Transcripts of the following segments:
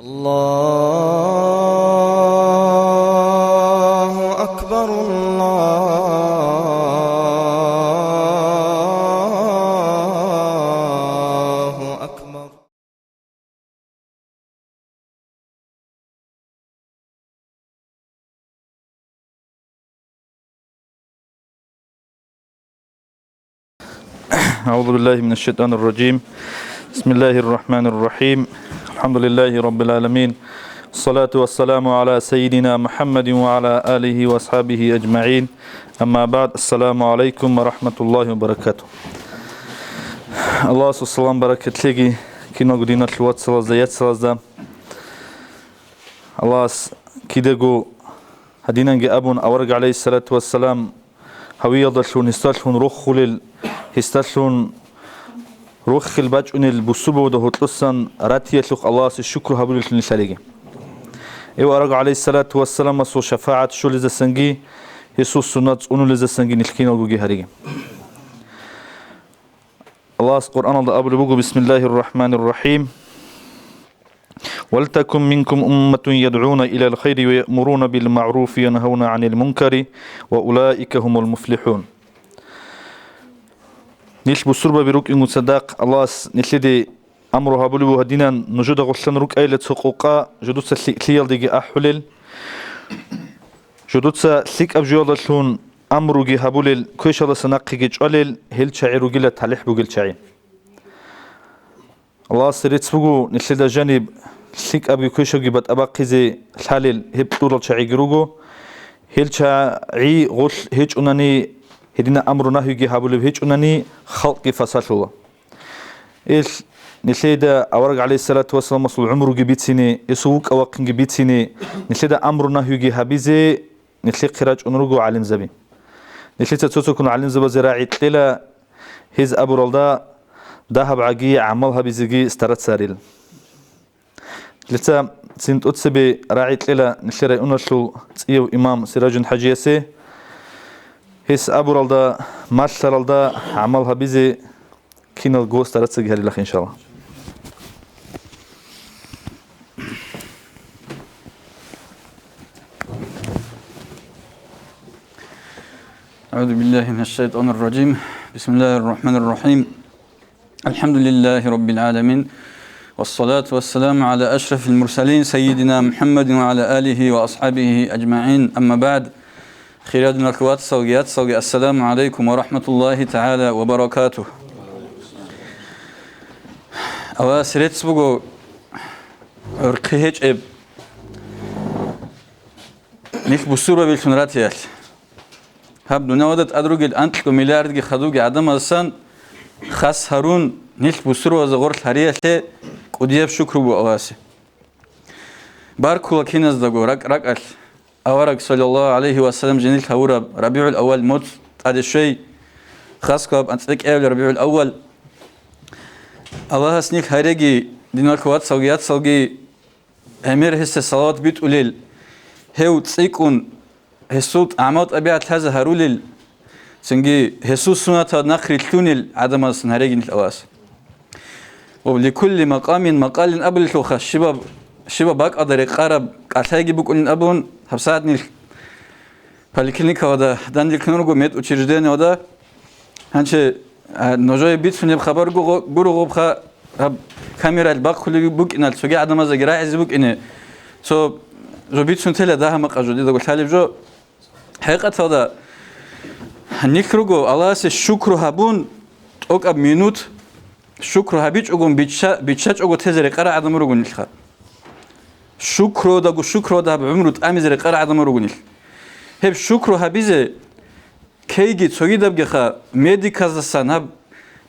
الله أكبر الله أكبر. أعوذ بالله من الشيطان الرجيم. بسم الله الرحمن الرحيم. الحمد لله رب العالمين، الصلاة والسلام على سيدنا محمد وعلى آله وأصحابه أجمعين. أما بعد، السلام عليكم ورحمة الله وبركاته. الله سبحانه بركة لغي كنا قدينا تلوات سلازة سلازة الله كيدغو هدينا أبون أورق عليه الصلاة والسلام هوية ضلون استلون روح خلل استلون روح الباجون البسوبة وده تلصن راتية لخ الله الشكر هبول النسالجي. إيو أرجع عليه الصلاة والسلام سو شفاعة شو لزسنجي يسوع سنة أنو لزسنجي نلكين وجوجي هريجي. الله القرآن الله أبو بوجو بسم الله الرحمن الرحيم. ولتكن منكم أمة يدعون إلى الخير ويأمرون بالمعروف وينهون عن المنكر وأولئك هم المفلحون. نيش بسربة بروك إنه صدق الله نشلدي أمرها بلو هدينا نجود غسلن روك أيلة حقوقا جدود سليل ديجي أحولل جدود سليك أبجول لون أمرو جي هبولل كويش الله سنقي جالل هل شعيرو جل تلح بقول شعير الله سريت بقو نشلد جانب سليك أبي كويش جبت أباقي زي الحلل هب طول شعيروجو هل شعي غش هج أنني هدينا أمر نهي جهابول بهج أنني خلق فصل الله. إيش نشيدا أورج عليه الصلاة والسلام مصل عمره جبيت سنة يسوق أوقن جبيت سنة نشيدا أمر نهي جهابيزه نشيد خراج أنرجو علم زبي نشيد تتوسكون علم زب زراعي تلا هز أبو رلدا ذهب عجي عملها بزجي استرت ساريل لتا سنت أتسبي راعي تلا نشيد أنرشلو تيو إمام سراج حجيسه هس أبو رلدا ماشر رلدا عملها بيزي كين الجوست ترتسج هذه الأخ إن شاء الله. أعوذ بالله من الشيطان الرجيم. بسم الله الرحمن الرحيم. الحمد لله رب العالمين، والصلاة والسلام على أشرف المرسلين سيدنا محمد وعلى آله وأصحابه أجمعين. أما بعد، خيرادنا الأخوات الصوغيات السلام عليكم ورحمة الله تعالى وبركاته. أواسرت سبقو رقيهج إب نيك بسورة بالفنراتيال هبدو نودت أدرجل أنتلكو مليارد خدوج عدم السن خاص هارون نيك بسورة وزغور الحرية لي قديب شكر بو أواسي باركو كينز دغو رق أورق صلى الله عليه وسلم جنيل هورا ربيع الأول موت هذا الشيء خاص كاب أنتلك أول ربيع الأول الله سنيك هرجي دينار كوات سوجي أمير هست صلاة بيت قليل هو تسيكون هسوت أعمال أبيات هذا هروليل سنجي هسوس سنة نخر التونيل عدم السنهرجي الأواس ولكل مقام مقال قبل الخوخ شباب باك أقدر يقارب أتاجي بكون أبون حبساتني فالكلينيك هذا دان الكلينيكو ميت وتشجدين هذا هنش نجاي بيت فيني بخبر جورو بخا كاميرا الباق كل بوك إن السوق عدم زجراء عزبوك إنه سو جو بيت سنتلا ده هم قجودي ده قلت حالي جو حقيقة هذا نيكروجو الله الشكر هبون أوك أب مينوت شكر هبيج أقوم بيتشاج أقو تزري قرا عدم رجوني الخا شكر ده جو شكر ده بعمره أمزري قرا عدم رجوني هب شكر هبيزه كيجي تسوي ده بجخا ميديكاز السناب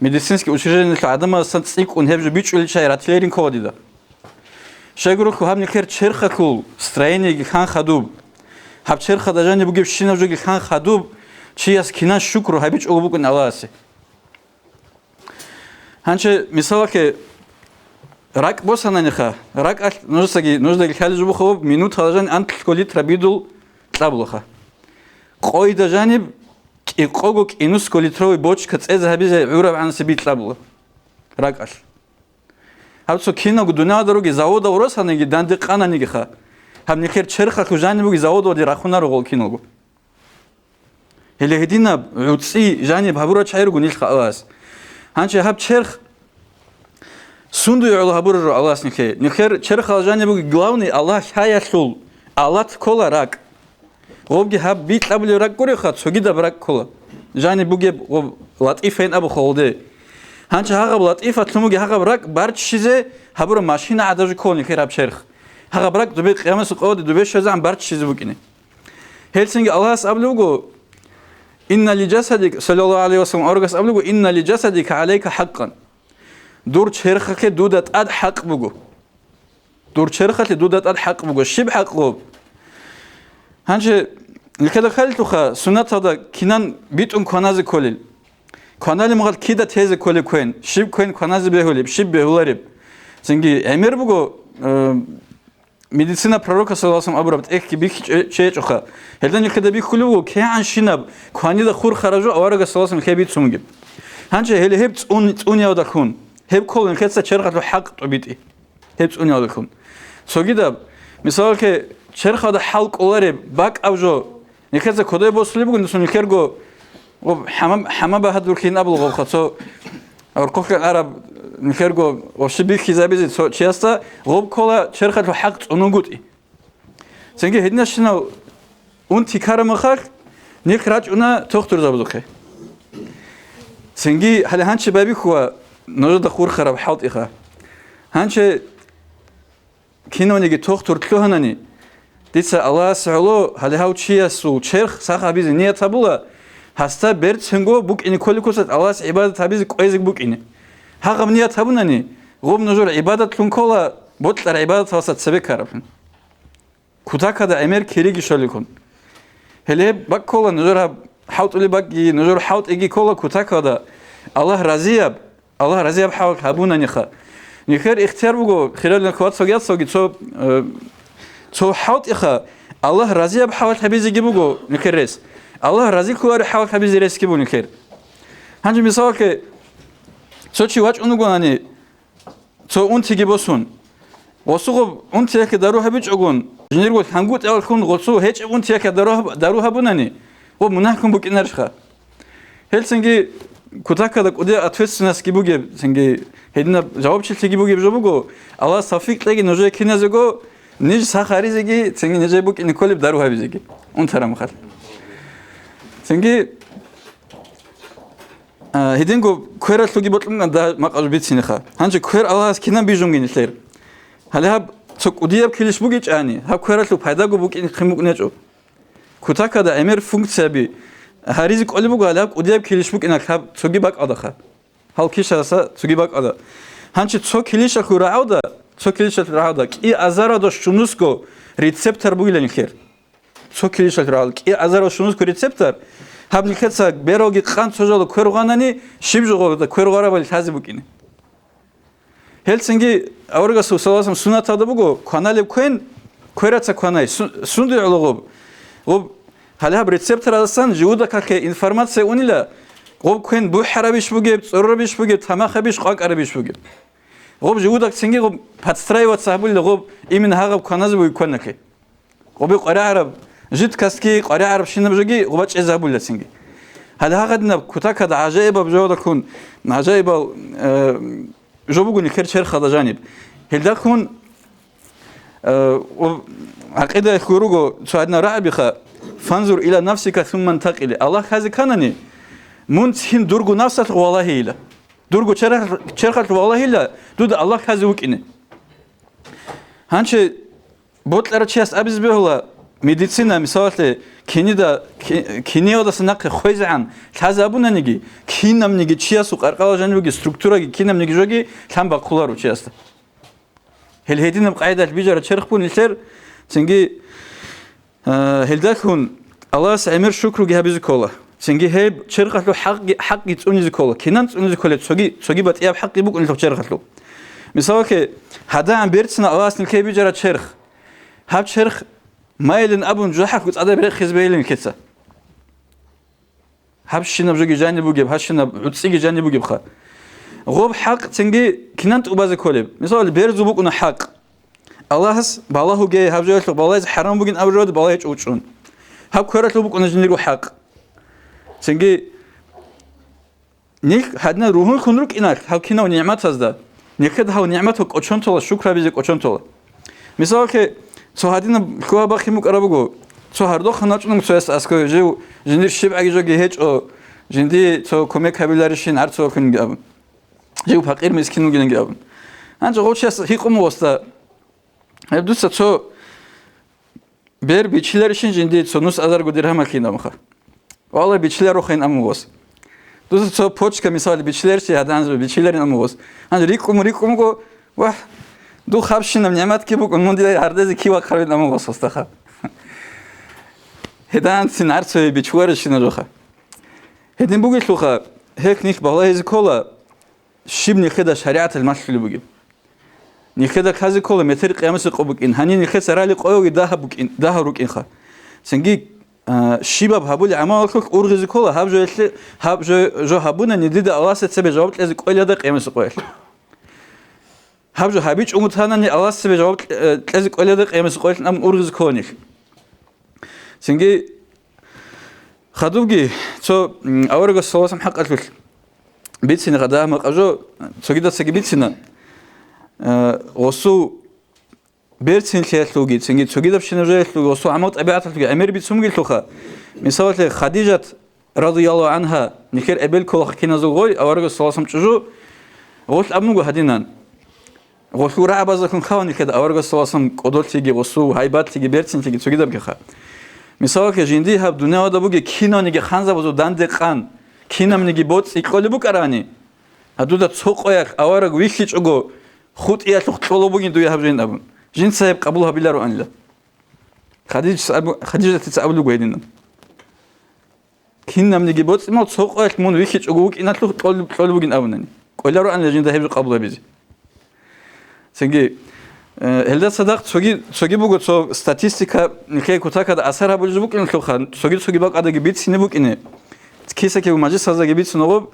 ميديسينسكي وشجرين العدم السنت سيك ونهبج بيتش اللي شيء راتليرين كودي ده شجرك هم نكير شرخة كول ستريني خان خدوب هب شرخة ده جاني بجيب شينا وجوجي خان خدوب شيء أسكنا شكر هبيتش أقو بكون أواسي هنش مثالك راك بوس أنا نخا راك نجد الحال جبو خوب مينوت هذا جان أنت كولي تربيدل تابلوخا قوي ده جانب إقوغك إنوس كولي تروي بوش كتسأز هبيزة عورب عن سبيت تابلو راك هبسو كينا قدونا دروجي زاودا ورسانيجي داند قانانيجي خا هم نخير شرخة كوجاني بوجي زاودا ودي راخونا رغول كينوجو اللي هدينا عطسي جاني بهبورة شعيرو نيل خاواس هانش هب شرخ سوندو يعلو هبورة الله نخير شرخ جاني بوجي главный الله شايا شول الله تكولا راك غوبجي هب بيت لابلي راك كوري خات سوجيدا براك كولا جاني بوجي لطيفين ابو خولدي هانش هاغا لطيفة تلموجي هاغا براك بارت شيزه هبورة ماشينا عداجو كولني خير هب شرخ هاغا براك دوبي قيامة سقود دوبي شزان بارت شيزه بوكيني هيلسنجي الله سأبلوغو إن لجسدك صلى الله عليه وسلم أرجس أبلغو إن لجسدك عليك حقا دور شرخك دودة أد حق بقو دور شرخك دودة أد حق بقو شب حق غوب هنش لكذا خلتوخا سنة هذا كنان بيتون كنازي كوليل كنالي مغال كيدا تيزي كولي كوين شب كوين كنازي بيهوليب شب بيهولاريب سنجي أمير بقو медицина пророка саллаллаху абрабт эх ки чечуха хелдан кеда би хулу кеан шинаб кванида хур харажу аварага саллаллаху хебит сумги ханче хеле хеб униа да кун хеб колен хетса черхат хак тобити хеб униа да кун согида мисал ке черхада халк оларе бак авжо нехетса кодай босли бугун сун херго хама бахадур кин абл гоб хатсо аркох араб نخرجو وشبيه خزابيز تشيستا غوب كولا شرخة حق ونقولي سنجي هدنا شنو أنتي كارم خاك نخرج أنا تختار زبدوكه سنجي هل هانش بابي هو نجد خور خراب حاط إخا هانش كينو نيجي تختار تلوهناني ديتس الله سعلو هل هاو تشيسو شرخ ساخ بيز نية تابولا هستا برد سنجو بوك إني كل كوسات الله عبادة تابيز كويس بوك إني هاغم نية تابوناني غوب نجور عبادة لونكولا بطلع عبادة وسط سبك كارفن كوتاكا دا أمير كيريجي شاليكون هلي باك كولا نجور حاوت لي باكي نجور حاوت إيجي كولا كوتاكا دا الله رزياب حاول هابوناني خا نخير اختيار بقو خلال الكوات سوجيات سوجي تو حاوت إخا الله رزياب حاول حبيزي جيبوجو نخير ريس الله رزي كوار حاول حبيزي ريس كيبو نخير هنجي مثال سوتشي واج أنوغاني سو أنتي بوسون وسوق أنتي كداروها بيجون جنيرو هنقول أول كون غصو هيج أنتي كداروها بناني ومناكم بوك إنرشخا هلسنجي كتاكا دك أودي أتفس ناس كيبوجي سنجي هيدنا جواب شيء كيبوجي بجوبوجو الله صفيق لقي نجى كنازجو نيج سخاري زجي سنجي نجى بوك إن كل بداروها بيجي أنترا مخال سنجي هيدينغو كوير سوغي بطلنا دا مقال بيتسينخا هانجي كوير الله كينان بيجونغين لير هل هاب سوق ودياب كيلش بوغيچ اني هاب كوير سو فايداغو بوكين خيموك نيچو كوتاكا دا امير فونكسيا بي هاريزي قولي بوغ هاب ودياب كيلش بوك انك هاب سوغي باك ادخا هال كيشاسا سوغي باك ادا هانجي سو كيليشا خوراودا سو كيليشا راودا كي ازارا دو شونوسكو ريسبتور بوغيلن خير سو كيليشا راودا كي ازارا شونوسكو ريسبتور هابليكاتسا بيروغي قان سوجالو كويرغاناني شيبجوغو كويرغارабали тазибукини هلسنجي اورغاسو саласам сунатада буго канале коин коиратса канай сунду алого об халаб рецептор алсан жуда каке информация унила об коин бу харабиш буге цорробиш буге тамахабиш қақарабиш буге об жуда сенги об подстраиваться были об именно хагаб каназы буге конаке об қарараб جد كاسكي قارئ عرب شين بجوجي وباش إزابول لسنجي هل هاقدنا كتاك هذا عجائب بجوده كون عجائب جو بقول نكر شرخ هذا جانب هل ده كون عقيدة خروجه سعدنا رعبخة فانظر إلى نفسك ثم انتقل الله هذا كانني منتهين درجو نفسك والله إلا درجو شرخ والله إلا دود الله هذا وكني هنش بطل رشيس أبز بهلا медицина مثال киниода сынақ хойзан тазабунанigi кинамниги чиасу қарқала жануги структураги кинамниги жоги тамба қулар участа хелхединам қайдал бижара черхпун илтер сенги хелдакун аллах амир шукруги хабиз кола сенги хеб черхатлу хаққи цуниз кола кинан цуниз кола цоги бат яб хаққи букун илтер черхатлу مثال ке хадан бертсна аллах нилке бижара черх хаб черх مايلن أبون جحك وتقدر بريخ خزبيلين كتسا هبشنا بجوجي جاني بوجب هشنا عطسيجي جاني بوجب خا غوب حق تنجي كنانت أبازي كولب مثال بيرزو بقنا حق Allah'ız balahu gey habjaylı balayız haram bugün abjaylı balayız uçun. Hab köretli bugün ajniru hak. Çünkü nik hadna ruhun kunruk inar. Hab kina nimet azda. Nikad ha nimet o uçun tola şükra bizek uçun tola. Misal ki so hadina kuva bakimuk arabugo. So hardo xanaçunun soyas asko jev jindir şib agijo geheç o jindi so komek kabilarişin artso kun gabın. Jev fakir miskin gün gabın. Ancak o çes hikum osta hep düz so ber biçiler için jindi so nus azar godirham akina mı? Vallahi biçiler o khayn amugos. Düz so poçka misal biçiler şey hadan biçilerin amugos. Hani rikum go vah du xabşinam nimet ki bu onun diye hardezi ki vakar amugos osta. Hedan sinar soy biçuar için roha. Hedin bu geçloha heknik balayız kola şibni khida şeriat el-mashl bugün. Nikhida kazi kola meter qiyamasi qobukin hani nikh sarali qoyogi daha rukin kha. Sengi şibab habul amal khok urgiz kola habjo habuna nidida Allah sebe cevap lezi qoyada qiyamasi qoyar. Habjo habiç umutana ni Allah sebe cevap lezi qoyada qiyamasi qoyar am urgiz konik. Çünkü خدوجي تو أورجو الصوص محق الكل بيتسنا غدا ما قجو تجد تسجي بيتسنا وصو بيرتسين خيالوجي تجد بشنا جايلوجي وصو عمود أبيعت الوجي أمير بيتسوم جيلوخا مثال خديجة رضي الله عنها نكير أبل كل خكينا زوجي أورجو الصوص متجو غوث أبنو هدينان غوث ورع بعضكم خواني كده أورجو الصوص قدرت تيجي وصو هايبات تيجي بيرتسين تيجي تجد بكخا مثال که جندی هب دنیا دا بوگه کینا نگه خانزا بزو دنده قان کینام نگه بود ایکالی بو کرانی هدو دا تسوق آوارگ ویخیچ اگو خود ایت لخت طولو بوگین دوی هب جند ابون جند صاحب قبول هبیلا رو آنیلا خدیجه تسابلو گویدینم کینام نگه بود ایما تسوق مون ویخیچ اگو وک اینت لخت طولو بوگین ابونانی کویلا رو آنیلا جند هب قبول هبیزی سنگی Elde sadak sogi bugu so statistika nikhe kutaka da asar habul buk in khokhan sogi bak ada gibi sini buk ini kisa ke maji saza gibi sunob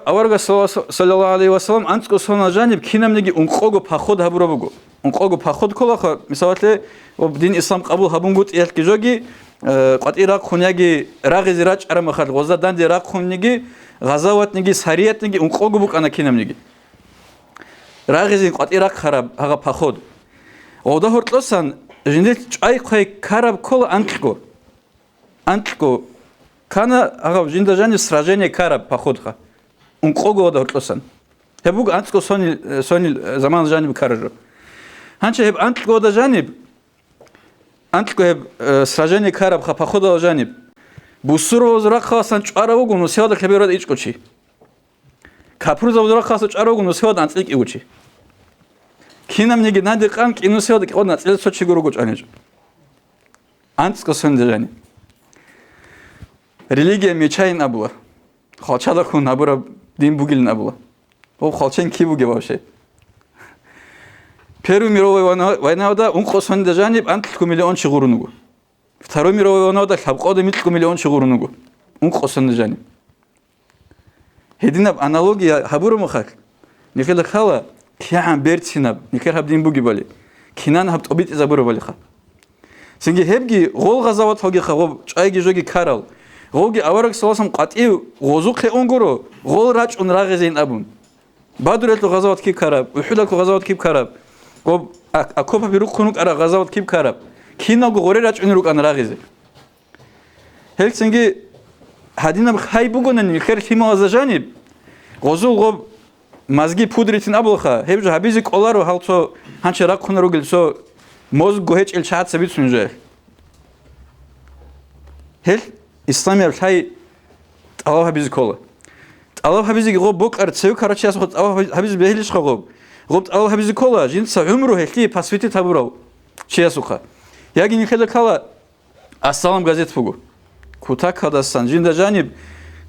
awarga sallallahu aleyhi ve sellem antko sona janib kinamnegi unqogo pakhod habura bugu unqogo pakhod kola misalte o din islam qabul habun gut el kijogi qatira khunyagi ragiz rach ara makhal gozadan de ra khunyagi gazawatnegi sariyatnegi unqogo buk ana kinamnegi رغزين قطيرك خراب هذا بخود وده هرتلسان جندت أي قي خراب كل أنتكو كان هذا جند جاني سراجني خراب بخودها أنقوغو وده هرتلسان هبوق أنتكو سوني زمان جاني بكرر هنچه هب أنتكو وده جانب أنتكو هب سراجني خراب بخود وده جانب بوسرو وزرق خاصن چارو گونو سیاد کبیرات ایچ کوچی کپروز وزرق خاص چارو گونو سیاد انتلیک ایوچی کینم نگی ندی قام کینو سیاد که اون انتلیک سوچی گرو گوچ آنیج انتسکو سندجانی رلیگیا میچاین ابلا خالچالا کن ابورا دین بوگیل ابلا او خالچین کی بوگی باشه Первый мировой война да он косонде жаниб антлку миллион чигурунугу. Второй мировой война да хабқода миллион миллион чигурунугу. Он косонде жаниб. Хединаб аналогия хабуру махак. Никела хала киан бертинаб никер хабдин буги бали. Кинан хабт обит забуру бали ха. Синги хебги гол газават хоги хаб чайги жоги карал. Голги аварак саласам qat'i гозук хеонгоро гол рач он рагезин абун. Badurel газават ки караб, ухудал газават ки караб. Гоб акопа бирук хунук ара газават кип караб. Кинагу горе рач унрук ан рагизе. Хелсинги хадинам хай бугонан никер хима азажаниб. Гозул гоб мазги пудритин аблха. Хебжа хабизи коларо халцо ханче рак хунрук илсо моз гохеч ил чат сабит сунже. Хел исламия хай алла хабизи кола. алла хабизи гоб бок ар цев карачи ас алла хабизи бехлиш гоб. Гоб алла хабизи кола жинса умру хелти посвятит табуров. Чиасуха. Яги нихела кала ассалам газет фугу. Кутак хадасан жинда жаниб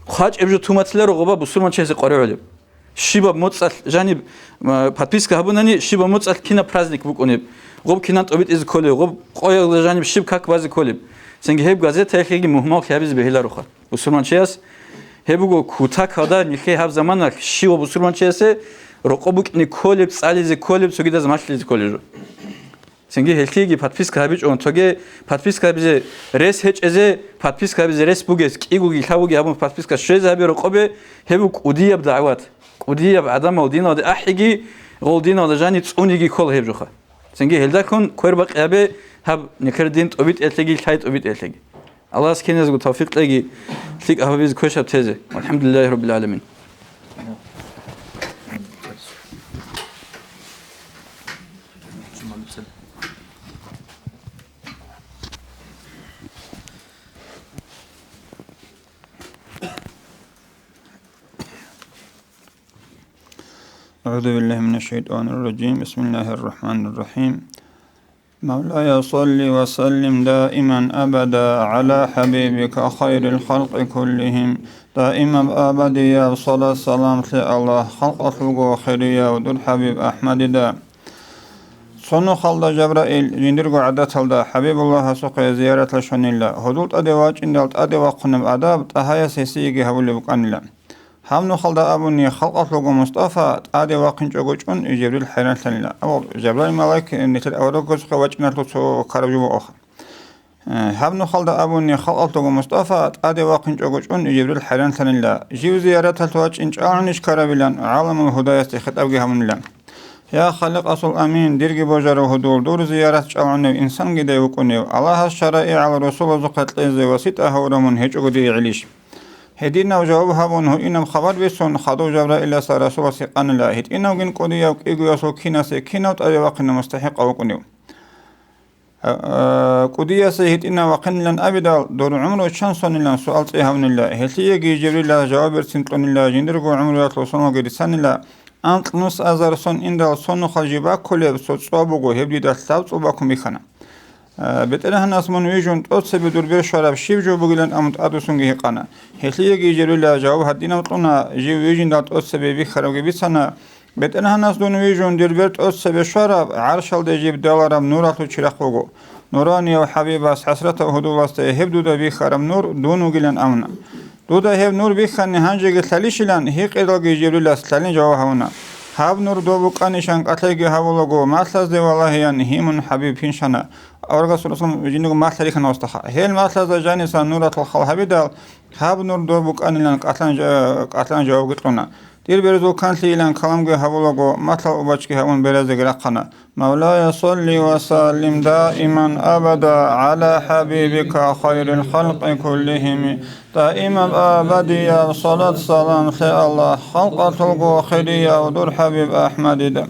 хач эбжу туматлеро гоба бусурман чеси қореолиб. Шиба моцал жаниб подписка хабунани шиба моцал кина праздник букониб. Гоб кинант обит из коле гоб қоял жаниб шиб как бази колиб. Сенги хеб газет хеги мухмал хабизи бехила руха. Бусурман чеас هبوغو كوتا كادا نيخي هاب زمانا شيو بسرمان چيسه رقبوك ني كولب صاليزي كولب سوگيدا زماشليزي كولجو سنگي هلتيگي подписка хабич он тоге подписка бизе рес хеч эзе подписка бизе рес бугес кигуги хавуги абун подписка шезе хаби рقبه هبو قودياب دعوات قودياب عدم ودينا د احيگي голдина د جاني صونيگي كول هبجوخه سنگي هلدا كون كويربق ابي هب نكردين توبيت التگي تايت توبيت التگي الله سكينز جو توفيق تگي ليك ابيز كوشاب تيزه والحمد لله رب العالمين أعوذ بالله من الشيطان الرجيم بسم الله الرحمن الرحيم مولاي صل وسلم دائما أبدا على حبيبك خير الخلق كلهم دائما أبدا يا صلاة السلام الله خلق أطلقوا خيريا ودر حبيب أحمد دا صنو خلد جبرائيل جندرقو عدت هلدا حبيب الله سقي زيارة لشون الله هدولت أدواج إندالت أدوا قنب أداب تهايا سيسيجي هولي بقان الله هم نخلد أبوني خلق أطلقوا مصطفى أدوا قنجوجون جبريل حيران لله أول جبرائيل ملاك نتل أوروكوس قواجنا لطو كاربجو أخر هم نخلد أبوني خلق أطلقوا مصطفى أدوا قنجوجون جبريل حيران لله جيو زيارة التواج إنش أعنش كاربيلان عالم الهداية استخد أبقي هم الله يا خالق أصل أمين ديرجي بوجر وهدول دور زيارة شعونه إنسان جدا يكونه الله الشرائع على رسول زقت لزي وسيطة هورمون هيج أقدي عليش هدينا وجوابها بونه إنهم خبر بيسون خدو جبر إلا سر رسول سيقان الله هد إنه جن قدي يوك إيجو يسوع كينا سكينا وتأري وقنا مستحق أو كنيو قدي سهيد إنه وقن لن أبدا دور عمره شانسون لن سؤال تيها من الله هلتي جبريل الله جواب رسنتون الله جندرجو عمره يطلسون وجرسان الله أنت نص أزار صن إن دال صن خالجبا كله صوبوجو هبدي دال ثابت صوبكم بخنا بتره الناس من ويجون توصل بدور بير شراب شيف جو بقولن أمت أدوسونجي قنا هتليه جيجرو لا جواب هدينا مطلنا جي ويجون دال توصل بخراب بيسنا بتره الناس دون ويجون دور بير توصل بشراب عرشل دجيب دلارم نوراتو چرخوجو نوراني وحبيب اس حسرته هدو واسطه هبدو دا بخرم نور دونو جلن أمنا دودا هب نور بخن هنجي تليشلان هيق إدلجي جبريل استلين جواب هونا هب نور دو بقانيشان قتلجي هولوجو مثلث دي والله يعني هيمن حبيب فينشنا أورغا سلسلم جنوج مثلث كنا وستخا هل مثلث جانيسا نورة الخل هبيدال هب نور دو بقانيلان قتلان جواب قطنا دير برزو كانتلي لان كلامجي هولوجو مثل وبچكي هون برزق رقنا مولاي صل وسلم دائما أبدا على حبيبك خير الخلق كلهم دائما أبدا يا صلاة السلام خير الله خلق تلقوا خيريا ودور حبيب أحمد دم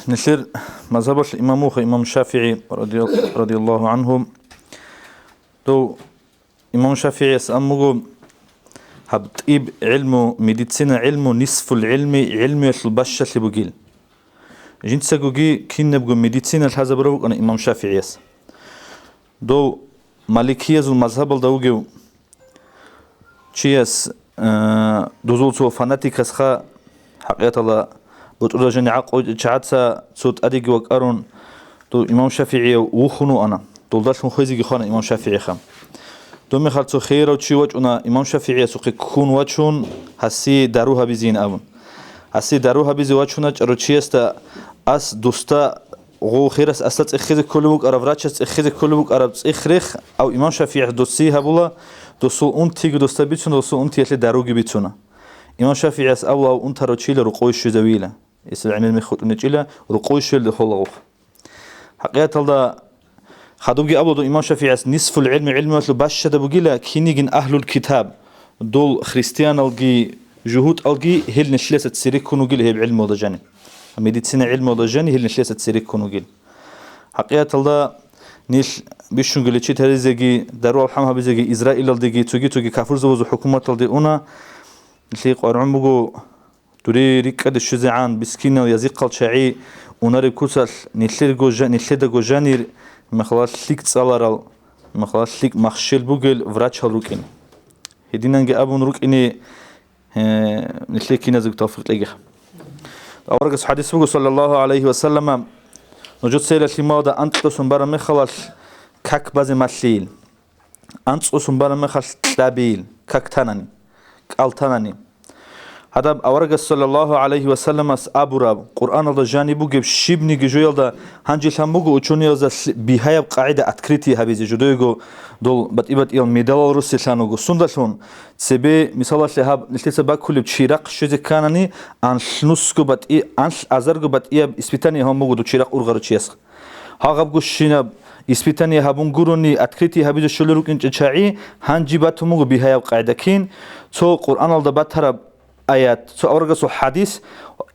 نسير مذهب الإمام إمام الشافعي رضي الله عنهم تو إمام الشافعي يسأمه هبطيب علمه ميديسينا علمه نصف العلم علم البشة بقيل جنسا قوغي كين نبقو ميديسينا الحزة بروك أنا إمام الشافعي يس دو مالكية زو مذهب الدوغيو چيس دوزول سو فاناتيك اسخا حقيقة الله بطول جاني عقو چعادسا صوت أديق وقارون دو إمام الشافعي وخنو أنا دولداش مخيزي خانا إمام الشافعي خام دومي خالصو خير وچي وچونا إمام شافعي سوقي كون وچون هسي داروها بزين أبون هسي داروها بزي وچونا چرو چيستا أس دوستا غو خيرس أسلت إخيز كلبوك أراب راتشت إخيز كلبوك أراب إخريخ أو إمام شافعي دوسي هبولا دوسو أنتيق دوستا بيتون دوسو أنتي يتلي داروغي بيتونا إمام شافعي أس أولا أنت روچيل رقوي الشزويلة يسل عمل مخوت ونجيلة رقوي الشل دخول حقيقة الله خدوجي أبلو إمام شافعي نصف العلم علم مثل باش ده بقيلا كينيجن أهل الكتاب دول خريستيان الجي جهود الجي هل نشلسة تسيرك كونو جيل هي بعلم ولا جاني ميديسينا علم ولا جاني هل نشلسة تسيرك كونو جيل حقيقة الله نيش بيشون قلت شيء هذا دارو الحمها بزجي إسرائيل الدجي توجي كافر زوج حكومة الدي أنا اللي قارعون بقو تري ركض الشزعان بسكينة ويزيق الشعي ونري كوسل نشلد جوجاني مخلاص ليك تصالرال مخلاص ليك مخشل بوجل فراتش هالروكين هدينانجي أبون روكيني نتلاقي نزق توفيق لقيه أورجس حديث بقول صلى الله عليه وسلم نجد سيرة لماذا أنت تصنبر مخلاص كك بازي ماليل أنت أسمبارا مخال تابيل كك تناني قال تناني هذا أورج صلى الله عليه وسلم أبورا قرآن الله جانبو جب شبني جويل ده هنجي ثمبوجو وشوني هذا بهاي قاعدة أتكريتي هبيزي جدويجو دول بتيبت إيل ميدال روسي ثانوجو سندلون سبي مثال لهاب نلتقي بكل بشيرق شذ كانني عن شنوسكو بتي عن أزرجو بتي إسبيتاني هم موجودو شيرق أورغرتشيس هاقب جوشينا إسبيتاني هابون جوروني أتكريتي هبيزي شلروك إنج شاعي هنجي بتموجو بهاي قاعدة كين تو قرآن الله بتهرب آيات سو أورجا سو حديث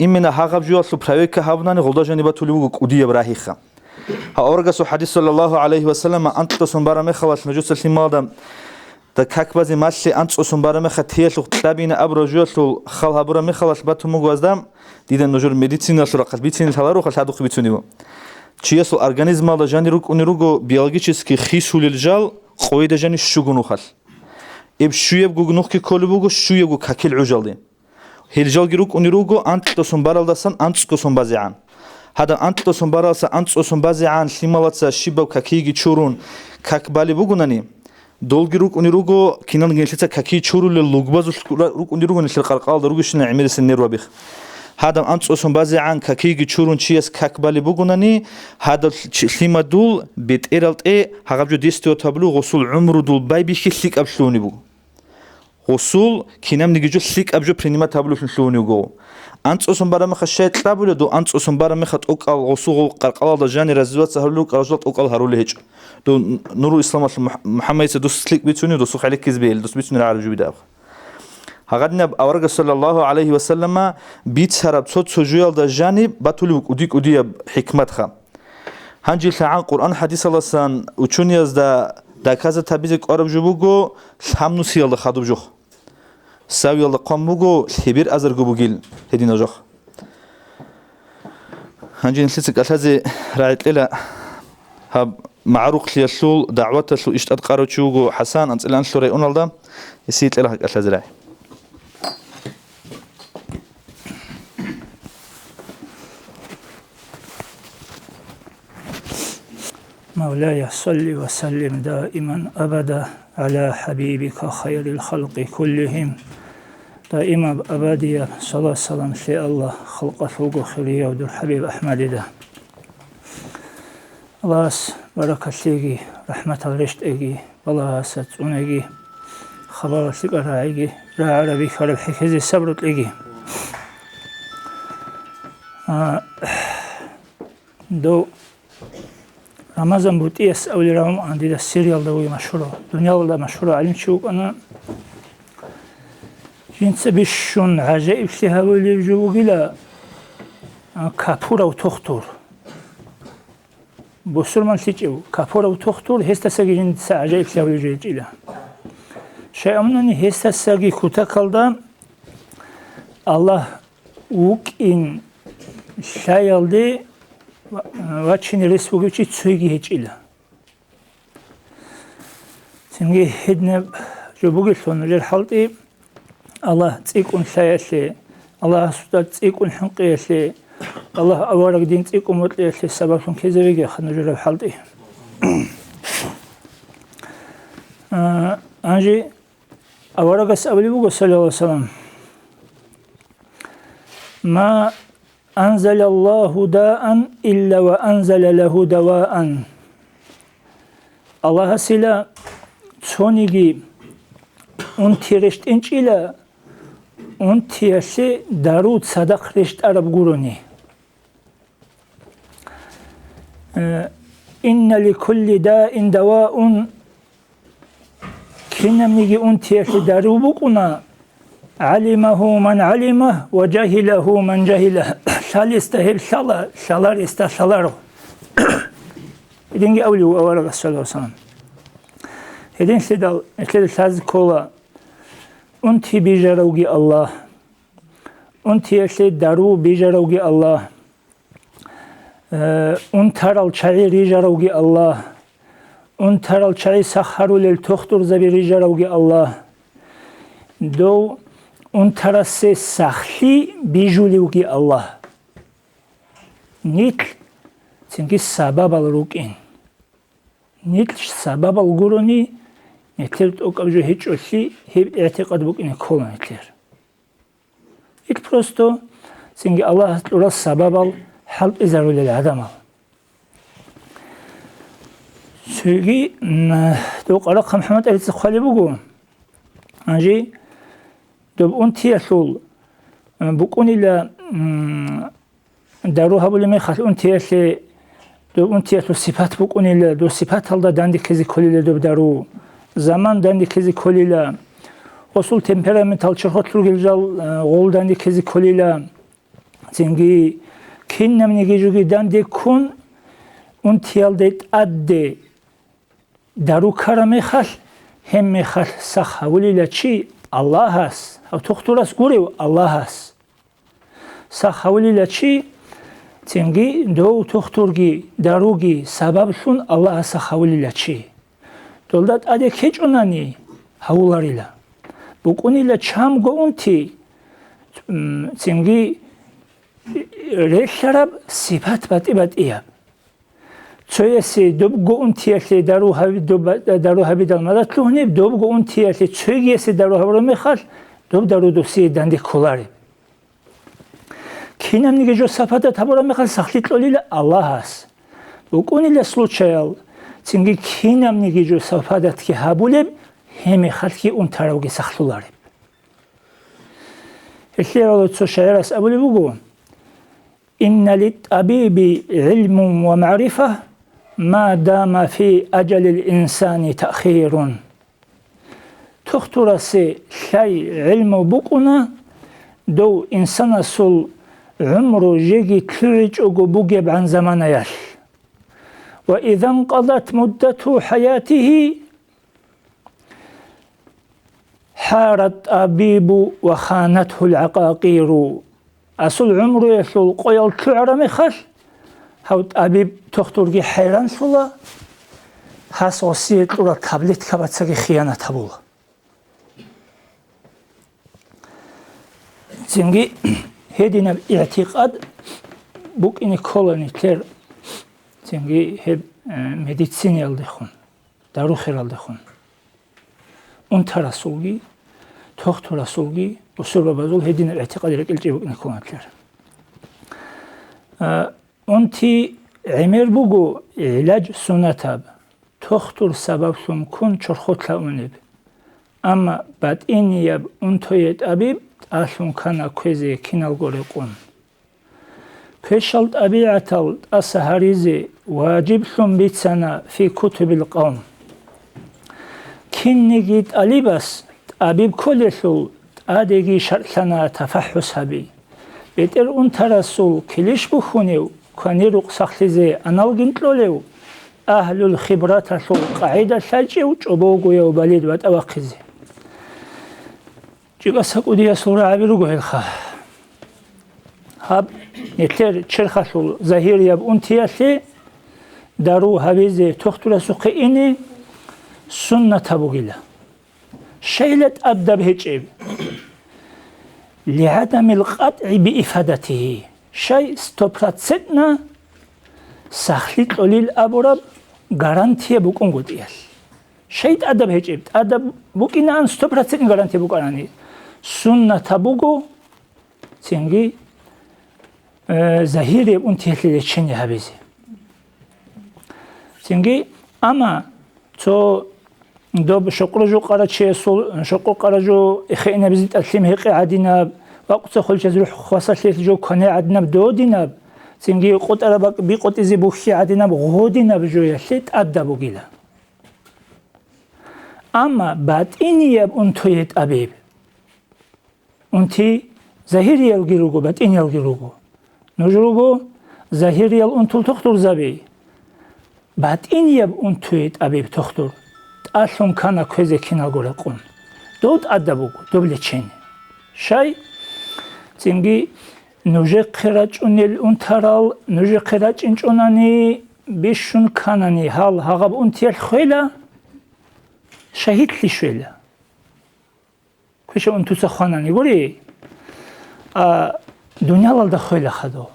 إمنا هاقب جوا سو برايك هابناني غلدا جانبا توليو قودية براهيخا أورجا سو حديث صلى الله عليه وسلم أنت تصنبارا مخواش نجوس السمادم تكاك بازي ماشي أنت تصنبارا مختيش تابينا أبرا جوا سو خال هابورا مخواش باتو مغوازدام ديدا نجور ميديسينا سو رقص بيتسين ثالارو خال هادو خبيتونيو چيسو أورجانيزم على جانيروك ونيروجو بيولوجيسكي خيسول الجال قويدا جاني شوغونو خال إب شويب جوجنوك كولبوجو شويب جو كاكيل عجالين هيرجال جروك ونيروجو أنت تصنبارال دسان أنت تصنبازيعان هذا أنت تصنبارال سا أنت تصنبازيعان سيمالات سا شيبو كاكيجي تشورون كاك بالي بوجوناني دول جروك ونيروجو كينان جنسيتا كاكي تشورو لللوجبازو روك ونيروجو نشل قرقال دروجش نعمل سنير وبيخ هذا أنت تصنبازيعان كاكيجي تشورون شيس كاك بالي بوجوناني هذا سيما دول بيتيرالت هاجبجو ديستيو تابلو غسول عمرو دول باي بيشي سيك أبشلوني بو غسول كينام نيجيجو سيك أبجو برينيما تابلو شلوني جو أنت أصلا برا مخشيت تابلو دو أنت أصلا برا مخت أوكال غسول قرقال دجاني رزوات سهلوك رجلات أوكال هرولي هيج دو نورو إسلام محمد يسدوس سليك بيتوني دو سوق عليك كذبيل دوس بيتوني على جو بداخ هغدنا أورجا صلى الله عليه وسلم بيت هرب صوت سجويل دجاني بتولوك وديك وديا حكمتها هنجي لعن قرآن حديث الله سان وشوني از دا كذا تبيزك أرب جبوجو هم نسيال دخادو بجوخ سوي الله قام بوجو هبير أزر جبوجيل هدي نجاح هنجي نسيتك أساسي رأيت إلى هب معروق ليسول دعوته شو إشتاد قارو تشوجو حسن أنت الآن شو رأيون الله يسيت إلى أساسي رأي مولاي صل وسلم دائما أبدا على حبيبك خير الخلق كلهم دائما أبديا صلى الله عليه وسلم في الله خلق فوق خيرية ودر حبيب أحمد ده الله بركة ليجي رحمة الرشد إيجي الله ستونيجي خبر سكر إيجي را عربي خرب حكزي صبرت إيجي دو رمضان بوتيس أولي رام عندي ده السيريال ده وي مشهور دنيا ده مشهور علم شوك أنا جنس بيشون عجائب فيها ولي جوجلا كابورا وتختور بسرمان سيجو كابورا وتختور هستا ساجي جنس عجائب فيها ولي جوجلا شيء أمنني هستا ساجي كتاكالدا الله وك إن شايل دي واتشين ريسبوغيتشي تسويجي هيجيلا سنجي هدنا جبوغي ثون رجل حلطي الله تيكون شايشي الله سودا تيكون حنقيشي الله أورق دين تيكون مطليشي سببكم كذا خدنا رجل حلطي أنجي أورق سأبلي بوغو صلى الله عليه وسلم ما أنزل الله داء إلا وأنزل له دواء الله سلا تونيجي أنتيرشت إنش إلى أنتيرشي دارود صدق رشت عرب قروني إن لكل داء دواء كنا نيجي أنتيرشي داروبقنا علمه من علمه وجهله من جهله شال يستهل شالار يستشالاره إذن أولي وأورغ صلى الله عليه وسلم إذن سيدال شاز كولا أنتي بيجروغي الله أنتي يشيد دارو بيجروغي الله أنترال شعي ريجروغي الله أنترال شعي سخروا للتختر زبي ريجروغي الله دو أنترسي سخلي بيجوليوغي الله نيت تنكي سبب الروكين نيتش سبب القروني نتر تقبجو هيج أشي هيب اعتقاد بوكيني كولن نتر إت просто سنجي الله تلورا سبب الحلب إزارو للعدم سيجي دوق أرق محمد أليس خالي بوكو أجي دوب أنتي أشول بوكوني لا داروها بولي ميخال أنتي أشي دوب أنتي أشول صفات بوكوني لا دو صفات هلدا داندي كزي كولي لا دوب دارو زمان داندي كزي كولي لا أصول تمبرامنتال شخص لوجيجال غول داندي كزي كولي لا زنجي كين نمني جيجوجي داندي كون أنتي ألديت أدي دارو كارا ميخال هم ميخال سخا ولي لا شي الله هاس أو تختورس قولي الله هاس سخا ولي لا شي تنجي دو تختورجي داروجي سبب شون الله سخا ولي لا شي دولدات أدي كيج أناني هولاري لا بقوني لا شام جو أنتي تنجي ريشرب صفات بات إياب تسويسي دوب جو أنتي أشي دارو هبي دالمادات لهني دوب جو أنتي أشي تسويسي دارو هبرو ميخال دوب دارو دوسي داندي كولاري كينام نيجي جو صفات هبرو ميخال سخليت لولي الله هاس بقوني لا случаял تنجي كينام نيجي جو صفات كي هابولي همي خالكي أنتاروجي سخلولاري الشيء تسو شعيرس أبولي بقو إن للطبيب علم ومعرفة ما دام في أجل الإنسان تأخير تخترسي شيء علم بقنا دو إنسان سل عمره جيجي تلوج أو بوجب عن زمان ياش وإذا انقضت مدة حياته حار الطبيب وخانته العقاقير أصل عمره يسول قيل تعرى مخش هاو طبيب تختورجي حيران شولا هاس وسيت لورا تابلت كبتسجي خيانة تبولا زنجي هدينا اعتقاد بوك إني كولوني تير زنجي هب ميديسين يالدخون دارو خير يالدخون أنت رسولي تخت رسولي وسرب بازول هدين الاعتقاد لك الجيبك نكون أكثر أنتي عمر بوجو علاج سنتاب تختر سبب ثم كن شرخت لأونب أما بعد إن يب أنتويت أبيب أشون كان كوزي كنال غورقون كشلت أبيعتال أسهاريزي واجب ثم بيتسنا في كتب القوم كن نجيت أليبس أبيب كل شو أديجي شرحنا تفحص هبي بيتر أنت رسول كليش بخونيو كانيرو سخلزي أنالجنت لوليو أهل الخبرات شو قاعدة شجيو جبوجو يو بليد وتوقزي جيبا سكوديا سورة عبيرو الخا هاب نتر شرخ شو ظهير يب أنتياشي دارو هبيزي تختر سقيني سنة تبوغيلا شيلت أبدا بهجيب لعدم القطع بإفادته شيء ستوبراتسنا سخليت قليل أبورب غارانتيا بوكون قديش شيء أدب هجيب أدب بوكينا أن ستوبراتسنا غارانتيا بوكاني سنة تبوغو تنجي ظهيري أنتي لتشيني هبيزي تنجي أما تو دوب شقرجو قراتشي سول شقو قرجو إخينا بزيت أسلم هيقي عدينا وقت خلش زروح خاصة جو كنا عدنا بدودنا تنجي قط أربك بيقط إزي بوخي عدنا بغودنا بجوية شيت أدبو جيلا أما بعد إني يب أنتو يت أبيب أنتي ظاهري يلقيروغو بعد إني يلقيروغو نجروغو ظاهري يل أنتو تختور زبي بعد إني يب أنتو يت أبيب تختور أشون كان كوزي كنا غورقون دود أدبوغو دوبل تشين شاي تنجي نوجي قراج أنيل أنترال نوجي قراج إنج أناني بيشون كاناني هال هغب أنتيال خويلة شهيد لي شويلة كوش أنتو سخاناني قولي دنيا لالدا خويلة خدو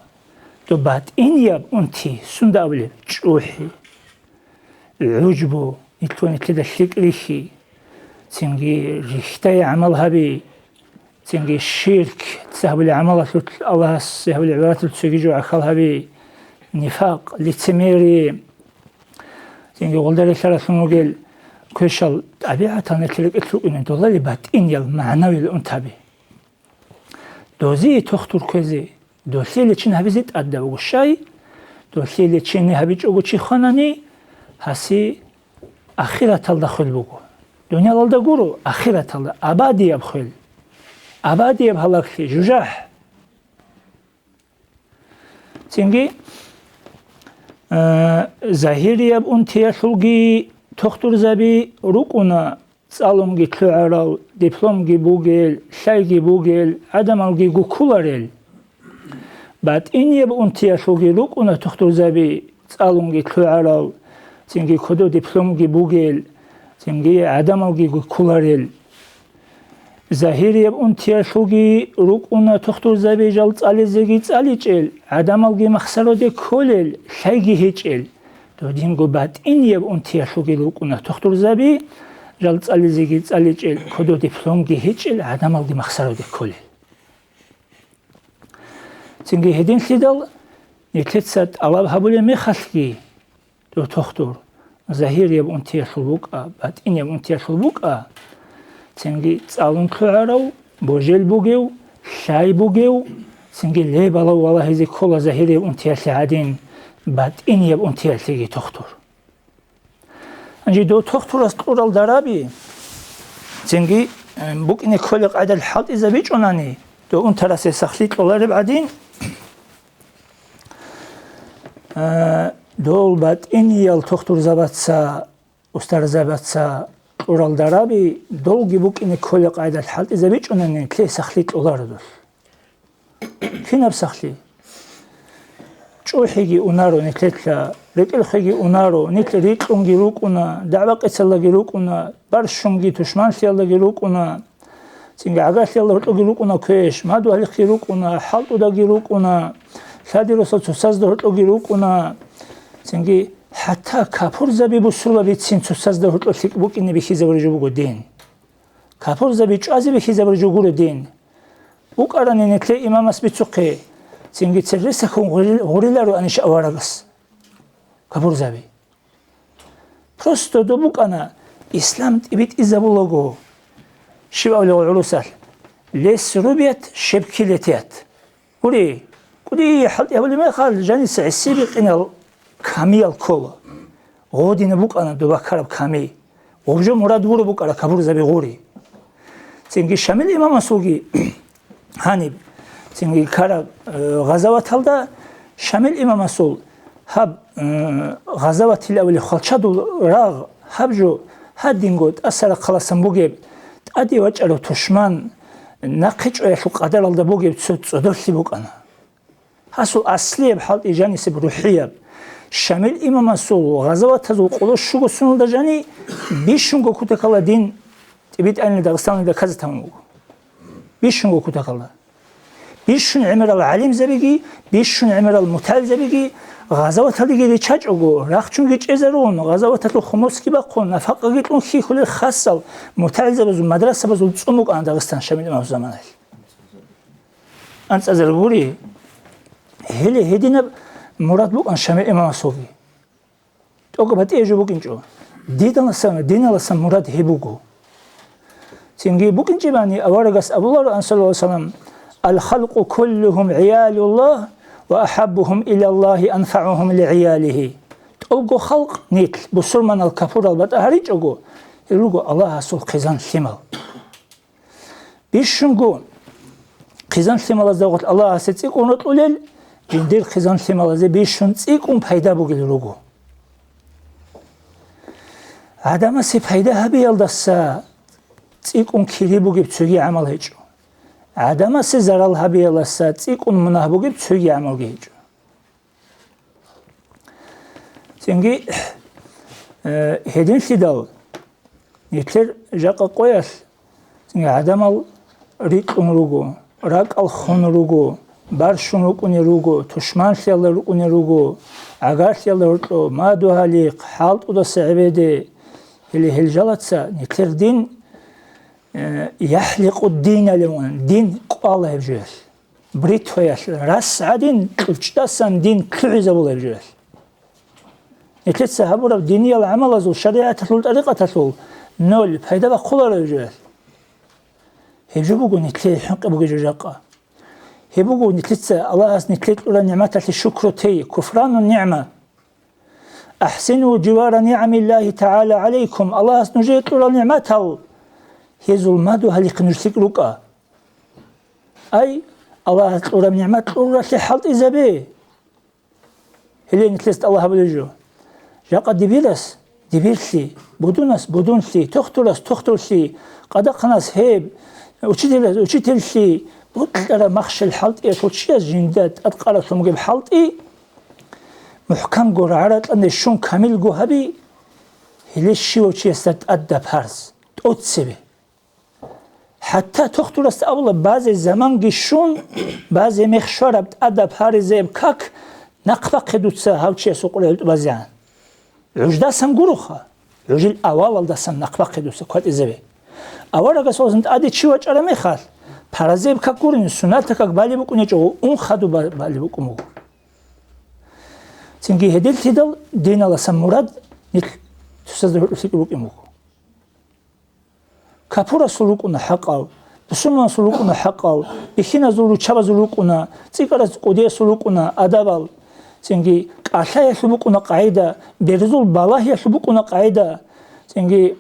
دو بعد إن ياب أنتي سندا أولي جوحي العجب نتلون كده الشكريشي تنجي رشتاي عمل هبي تنجي الشرك تسهب العمل الله تسهب العبادات تسجيجو عخل هبي نفاق لتميري تنجي غلدر ثلاث نوجل كشل طبيعة نتلك اتلو إن دولار باتين يل معنوي الأنتبه دوزي تختر كذي دوسي لتشين هبزيت أدب وشاي دوسي لتشين هبيج وشي خانني هسي آخرة الدخل بقو دنيا لالدا قولو آخرة الدا أبادي يبخل أبادي يبهلك في جوجاح تنجي ظاهري يب أنتيا شلقي تختر زبي ركونا صالونجي تلعراو دبلومجي بوغيل شايجي بوغيل عدمالجي غوكولاريل بعد إن يب أنتيا شلقي ركونا تختر زبي صالونجي تلعراو تنجي كدو دبلومجي بوغيل تنجي عدمالجي غوكولاريل ظاهري يب أنتيا شلقي ركونا تختر زبي جال صاليزيجي صاليجيل عدمالجي مخسرو دي كوليل شايجي هيجيل دودينغو بعد إن يب أنتيا شلقي ركونا تختر زبي جال صاليزيجي صاليجيل كدو دبلومجي هيجيل عدمالجي مخسرو دي كوليل تنجي هدين سيدال نتلتسات الله هبولي مخلقي دو تختر ظاهر يب أنتيا شلبوكا بعد إن يب أنتيا شلبوكا تنجي تصالون كلعراو بوجيل بوغيو شاي بوغيو تنجي لي بالاو والله هزي كولا ظاهر يب أنتيا سعادين بعد إن يب أنتيا تيجي تختر أنجي دو تختر أسطورال درابي تنجي بوك إني كولق عدد الحال إذا بيجوناني دو أنتراسي سخليت لولار بعدين دول بعد إن يل تختر زباتسا أستر زباتسا أورال درابي دول جيبوك إني كولق عدد الحال إذا بيجوناني تلي سخليت لولار دول كنا بسخلي شوحيجي أونارو نكلتلا ريكلخيجي أونارو نكل ريكلونجي روكونا دعوة قتلا جروكونا برشونجي تشمان سيالا جروكونا تنجي عقاس يلا هرتو جروكونا كيش ما دو هلخي روكونا حالتو دا جروكونا شادي رسول تساز دا هرتو جروكونا تنجي حتى كابور زبي بسرلا بيتسين تساز دا هرتو سيكبوك إني بخيزة ورجو بغو دين كابور زبي چوازي بخيزة ورجو غورو دين بوك أراني نكلي إمام أسبيتسوقي تنجي تسرسكم غوريلارو أنيش أوارغس كابور زبي Просто до букана İslam tibit izabulago şivavle ulusal les rubiyet şebkiletiyat kuri halt yavli ma khal jani sa'sibi qinal kamiyal kolo godine bukana do bakarab kami objo murad buru bukara kabur zabi gori sengi şamil imam asugi hani sengi kara gazawatalda şamil imam asul hab gazawatil avli khalchadul rag habjo hadingot asara qalasam bugeb adi vacharo tushman naqich oya shu qadar alda bugeb tsodorsi bukana hasul asli halt ijanisi ruhiyab şamil imam asul gazawatazul qolo shugo sunulda jani bishungo kutakala din tibit anli dagstanida kazatamu bishungo kutakala bishun imral alim zabigi bishun imral mutal zabigi غزواتاليجي تشاجوغو راخچون گيچزرون غزواتاتو خموسكي باقون نفقاگيتون خيخول خاصال متعزبز مدرسه بزو صموق ان داغستان شامل ما زمانال انت ازرغوري هلي هدينا مراد بو ان شامل امام سوغي توغو باتي اجو بوكينچو دينالسان مراد هيبوغو سينغي بوكينچي باني اوارغاس ابو الله صلى الله عليه وسلم الخلق كلهم عيال الله وأحبهم إلى الله أنفعهم لعياله تلقوا خلق نيتل بسرمان الكفور البات أهريج أقول يلقوا الله أصول قزان ثمال بيشنقوا قزان ثمال أزدوغت الله أستيقوا نطلل جندير قزان ثمال أزي بيشن تيقوا بحيدا بقل يلقوا عدم سي بحيدا هبي يلدسا تيقوا كيري بقل بتسوغي عمل هيجو عدم سزر الهبي لسات يكون منهبوجي بتسوي عمل جيج. تنجي هدين سيدال نتر جاك قويس تنجي عدم الريق نروجو راك الخون روجو баршун рукуни ругу, тушманшияла рукуни ругу, агаршияла руту, маду халиқ, халт удаса аведе, или хилжалатса, нитердин яхлиқу дин алимун, дин қуала евжуял. Бритваял, расадин, кучтасан дин кюзабул евжуял. Нитетса хабурав диниял амалазул, шариатасул, тариқатасул, ноль, пайдаба қулар евжуял. Хевжубугу нитле хунқибуги жужаqa. Хебугу нитлетса Аллахас нитлет ура ни'матати шукру тей, куфрану ни'ма. أحسنوا جوار نعم الله تعالى عليكم الله سنجيت له نعمته هزول مادو هليق نرسك لك أي الله تقول نعمة تقول لحالت إذا به هلي نتلست الله بلجو جاء دبيلس دبيلسي بدونسي تختلسي قد قناس هيب وشتلسي بطلع مخش الحالت إيه تلشيز جندات أتقال سمجيب حالت إيه محكم قرارات أن الشون كامل جوهبي هلشي وشيستات أدى بارز تأتسبه حتى تختلس أول بعض الزمان جشون بعض مخشورة أدى بارز بكك نقبة قدوتسا هاوشي سوقله بازيان عجدا سم جروخا عجل أول دسم نقبة قدوتسا كات إزبه أول رجع سوزنت أدي شيء وجه على مخال بارز بككورين سنتك بالي بكوني جو أون خدو بالي بكمو سنجي هدل تدل دين الله سمورد نت تسدر سيكروك إموك كابورا سلوكنا حقاو بسمنا سلوكنا حقاو بخينا زلو شبا سلوكنا تيكرا قدية سلوكنا أدبال سنجي كاشايا سلوكنا قاعدة برزول بالاهيا سلوكنا قاعدة سنجي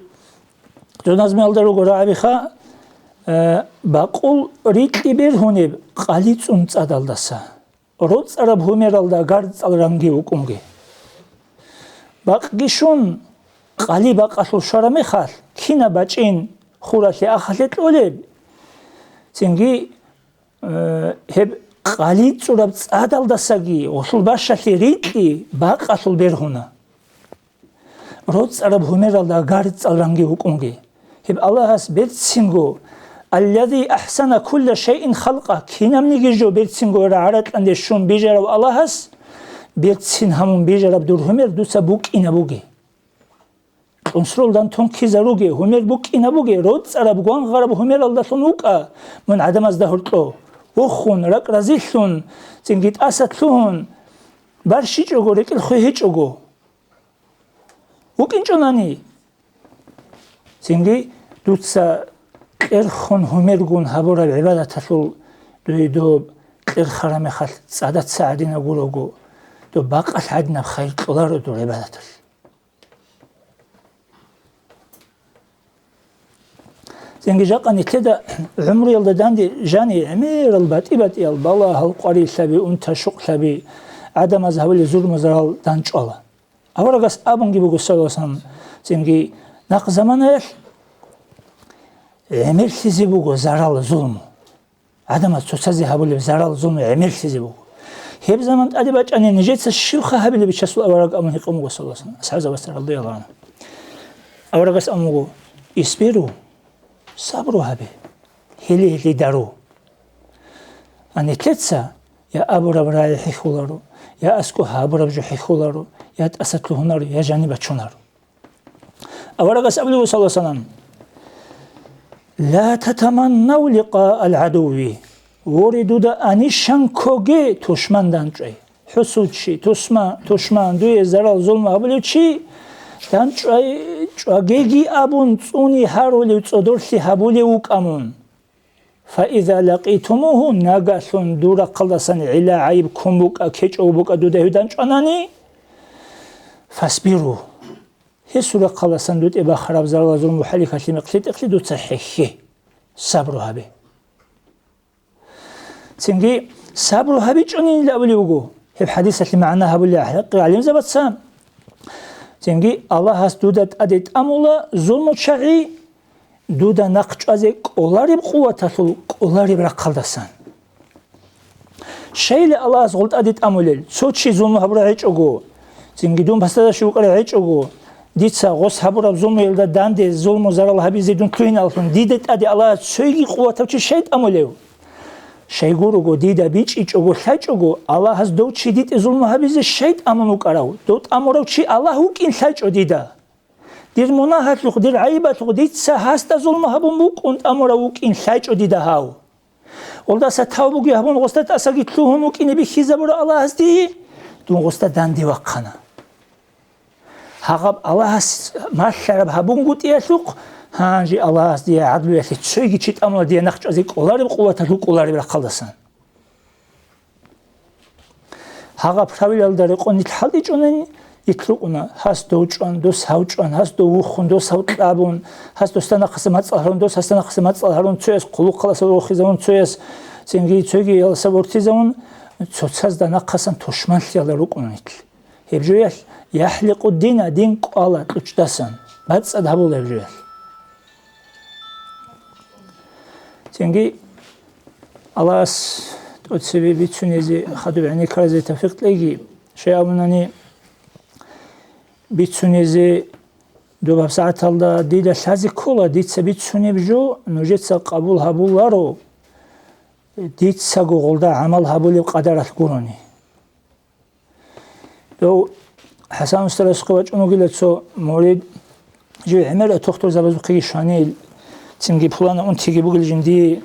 جنازمي الدرو قراء بخا باقول ريت بير هونيب قاليت أدال دسا روز عرب هميرالدا غارد الرانجي وكونجي باقيشون قالي باقاسو شرمي خال كينا باچين خوراشي اخلت اولب سنجي هب قالي صورب صادالداساغي وصول باشاشي ريتي باقاسو بيرهونا روز عرب هميرالدا غارد الرانجي وكونجي هب الله has بيتسينغو الذي أحسن كل شيء خلقه كينام نيجيجو بيرتسين غورا عرات عند شون بيجرب الله هس بيرتسين همون بيجرب دور همير دوسا بوك إنا بوجي أنصرول دان تون كيزاروجي همير بوك إنا بوجي رود سرب غوان غرب همير الله سنوكا من عدم از دهورتو وخون رك رزيلون تنجيت أساتلون برشيجوغو ركل خويهيجوغو وكين جوناني تنجي دوسا إرخون هميرجون هبورا العبادة تسول دويدوب إرخرام خال سعادة سعدين أقولوجو دو باقي حدنا بخير طلار دو عبادة زنجي جاقني كده عمري يلدا داندي جاني عمير الباتي باتي البلا هالقري سبي أنت شق سبي عدم أذهب لزور مزرال دانش الله أورا قص أبن جيبو قصة وسام زنجي ناق زمان إيش عمل سيزي بوغو زرال ظلم عدم تسازي هابولي زرال ظلم عمل سيزي بوغو هيب زمان أدي باج أني نجيت الشيوخة هابلي بيشسوا أوراق أمن يقوموا صلى الله عليه وسلم أصحاب زبستر رضي الله عنه أوراق أمو يسبيروا صبروا هابي هلي دارو أني تلتسا يا أبو رب راي حيخولارو يا أسكو هابو رب جو حيخولارو يا تأسطلو هنارو يا جانبا چونارو أوراق أبلو صلى الله عليه وسلم لا تتمنوا لقاء العدو وردوا دا أنيشان كوغي تشمان دانجي حسود شي تشمان دوي زرال ظلم أبلو شي دانجي جاگيجي أبون توني هارولي تصدرسي هابولي وكامون فإذا لقيتموه ناقاسون دورا قلسان علا عيب كمبوك أكيج أو بوك أدو ده دانجاناني فاسبيروا هي سورة قلسان دوت إبا خراب زرال ظلم وحالي خاشي مقلت اقلدو تصحيحي صبروا هبي تنجي صبروا هبي جونين لأولي وقو هي الحديثة اللي معناها بالله أحلقي عليهم زبط سام تنجي الله هاس دودت أديت أمولا ظلم شرعي دودا نقش أزي قولاري بقوة تسول قولاري برقل دسان شيء اللي الله هاس غلط أديت أموليل سوتشي ظلم هبرا عيش أقو تنجي دون بستا شوكرا عيش أقو ديتسا غوص هبرا ظلم يلدا داندي ظلم زرال هبي زيدون توين ألفون ديدت أدي الله سويقي قوة تبشي شيء أموليو شيغورو ديدا بيچ اچوغو لاچوغو الله has دو چي ديت ظلم هبيز شيت امنو قراو دوت امرو چي الله وكين لاچو ديدا دير مناهات لو دير عيبات لو ديت هاست ظلم هبو موكونت امرو وكين لاچو ديدا هاو ولدا ستاوبوغي هبون غوستات اساغي تلوهم وكين بخيزابر الله has دي دون غوستا داندي وقنا هاغب الله has ما شرب هبون غوتي اسوق هانجي الله has دي عدل يسي تشيغي چيت املا دي نخچ ازي قولاري قوتا لو قولاري بلا قالدسن هاغا правилалдары қонит халди чонен итлуна хас доучон дос хаучон хас до ухун дос хаутабун хас достана қасмат царон дос хасана қасмат царон цес қулу қаласа охизон цес сенги цеги ялса вортизон цоцаздана қасан тушман ялар уқонит хебжоял яхлиқу дина дин қала тучдасан бацад хабул хебжоял сенги алас отсеби бицунези хаду yani карзе тафиqлеги шеамнани бицунези добав сааталда дида шази кола дитса бицунебжо нужетса қабул хабуларо дитса голда амал хабули қадарат гурони до حسن استرس قوات اونگیلت سو مورد جو عمل توختور زبازوقی شانیل تیمگی پولان اون تیگی بگل جندی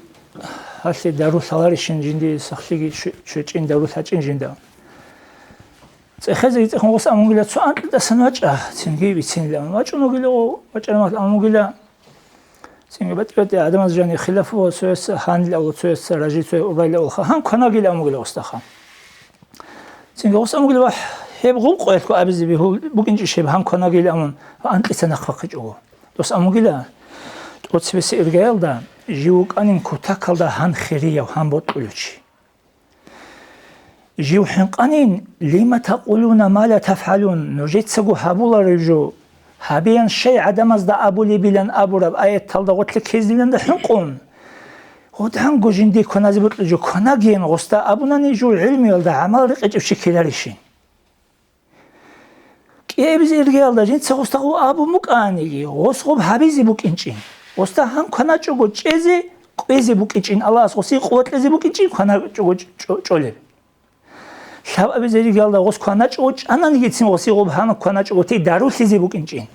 هاشی دارو سالارشین جندی سخشی شچین دارو سچین جندا خزی خون قص اونگیلت سو انت دسنوچ تیمگی بیتین لام واچ اونگیلو واچ المات اونگیلا تیمگی بات آدم از جانی خلاف و سوس هاندل او سوس راجی سو اوبایل او هم کناگیلا اونگیلا استخوام تیمگی قص اونگیلا هب غول قويت كو أبزي بهو بوجنج شيء بهم كنا قيل أمون وأنت سنخفق جوه بس أمون قيل توت بس إرجال ده جيوك أنين كتاكل ده هن خيرية وهن بطلوشي جيو حنق أنين لما تقولون ما لا تفعلون نجيت سجو هبولا رجو هبيان شيء عدم از ده أبولي بلن أبو رب آية تل ده قلت لك هزلن ده حنقون خود هم جوجندي كنا زبط جو كنا جين غستا أبونا نيجو علمي ولا عمل رقج بشكلاريشين كيف زيرجال ده جنت سقوستقو أبو مكانيجي غصب حبيزي بوكينشين غستا هم كنا جوجو جزء قيزي بوكينشين الله سقوسي قوت لزي بوكينشين كنا جوجو جولي شاب أبي زيرجال ده غص كنا جوج أنا نيجي غصي غب هم كنا جوجو تي داروس لزي بوكينشين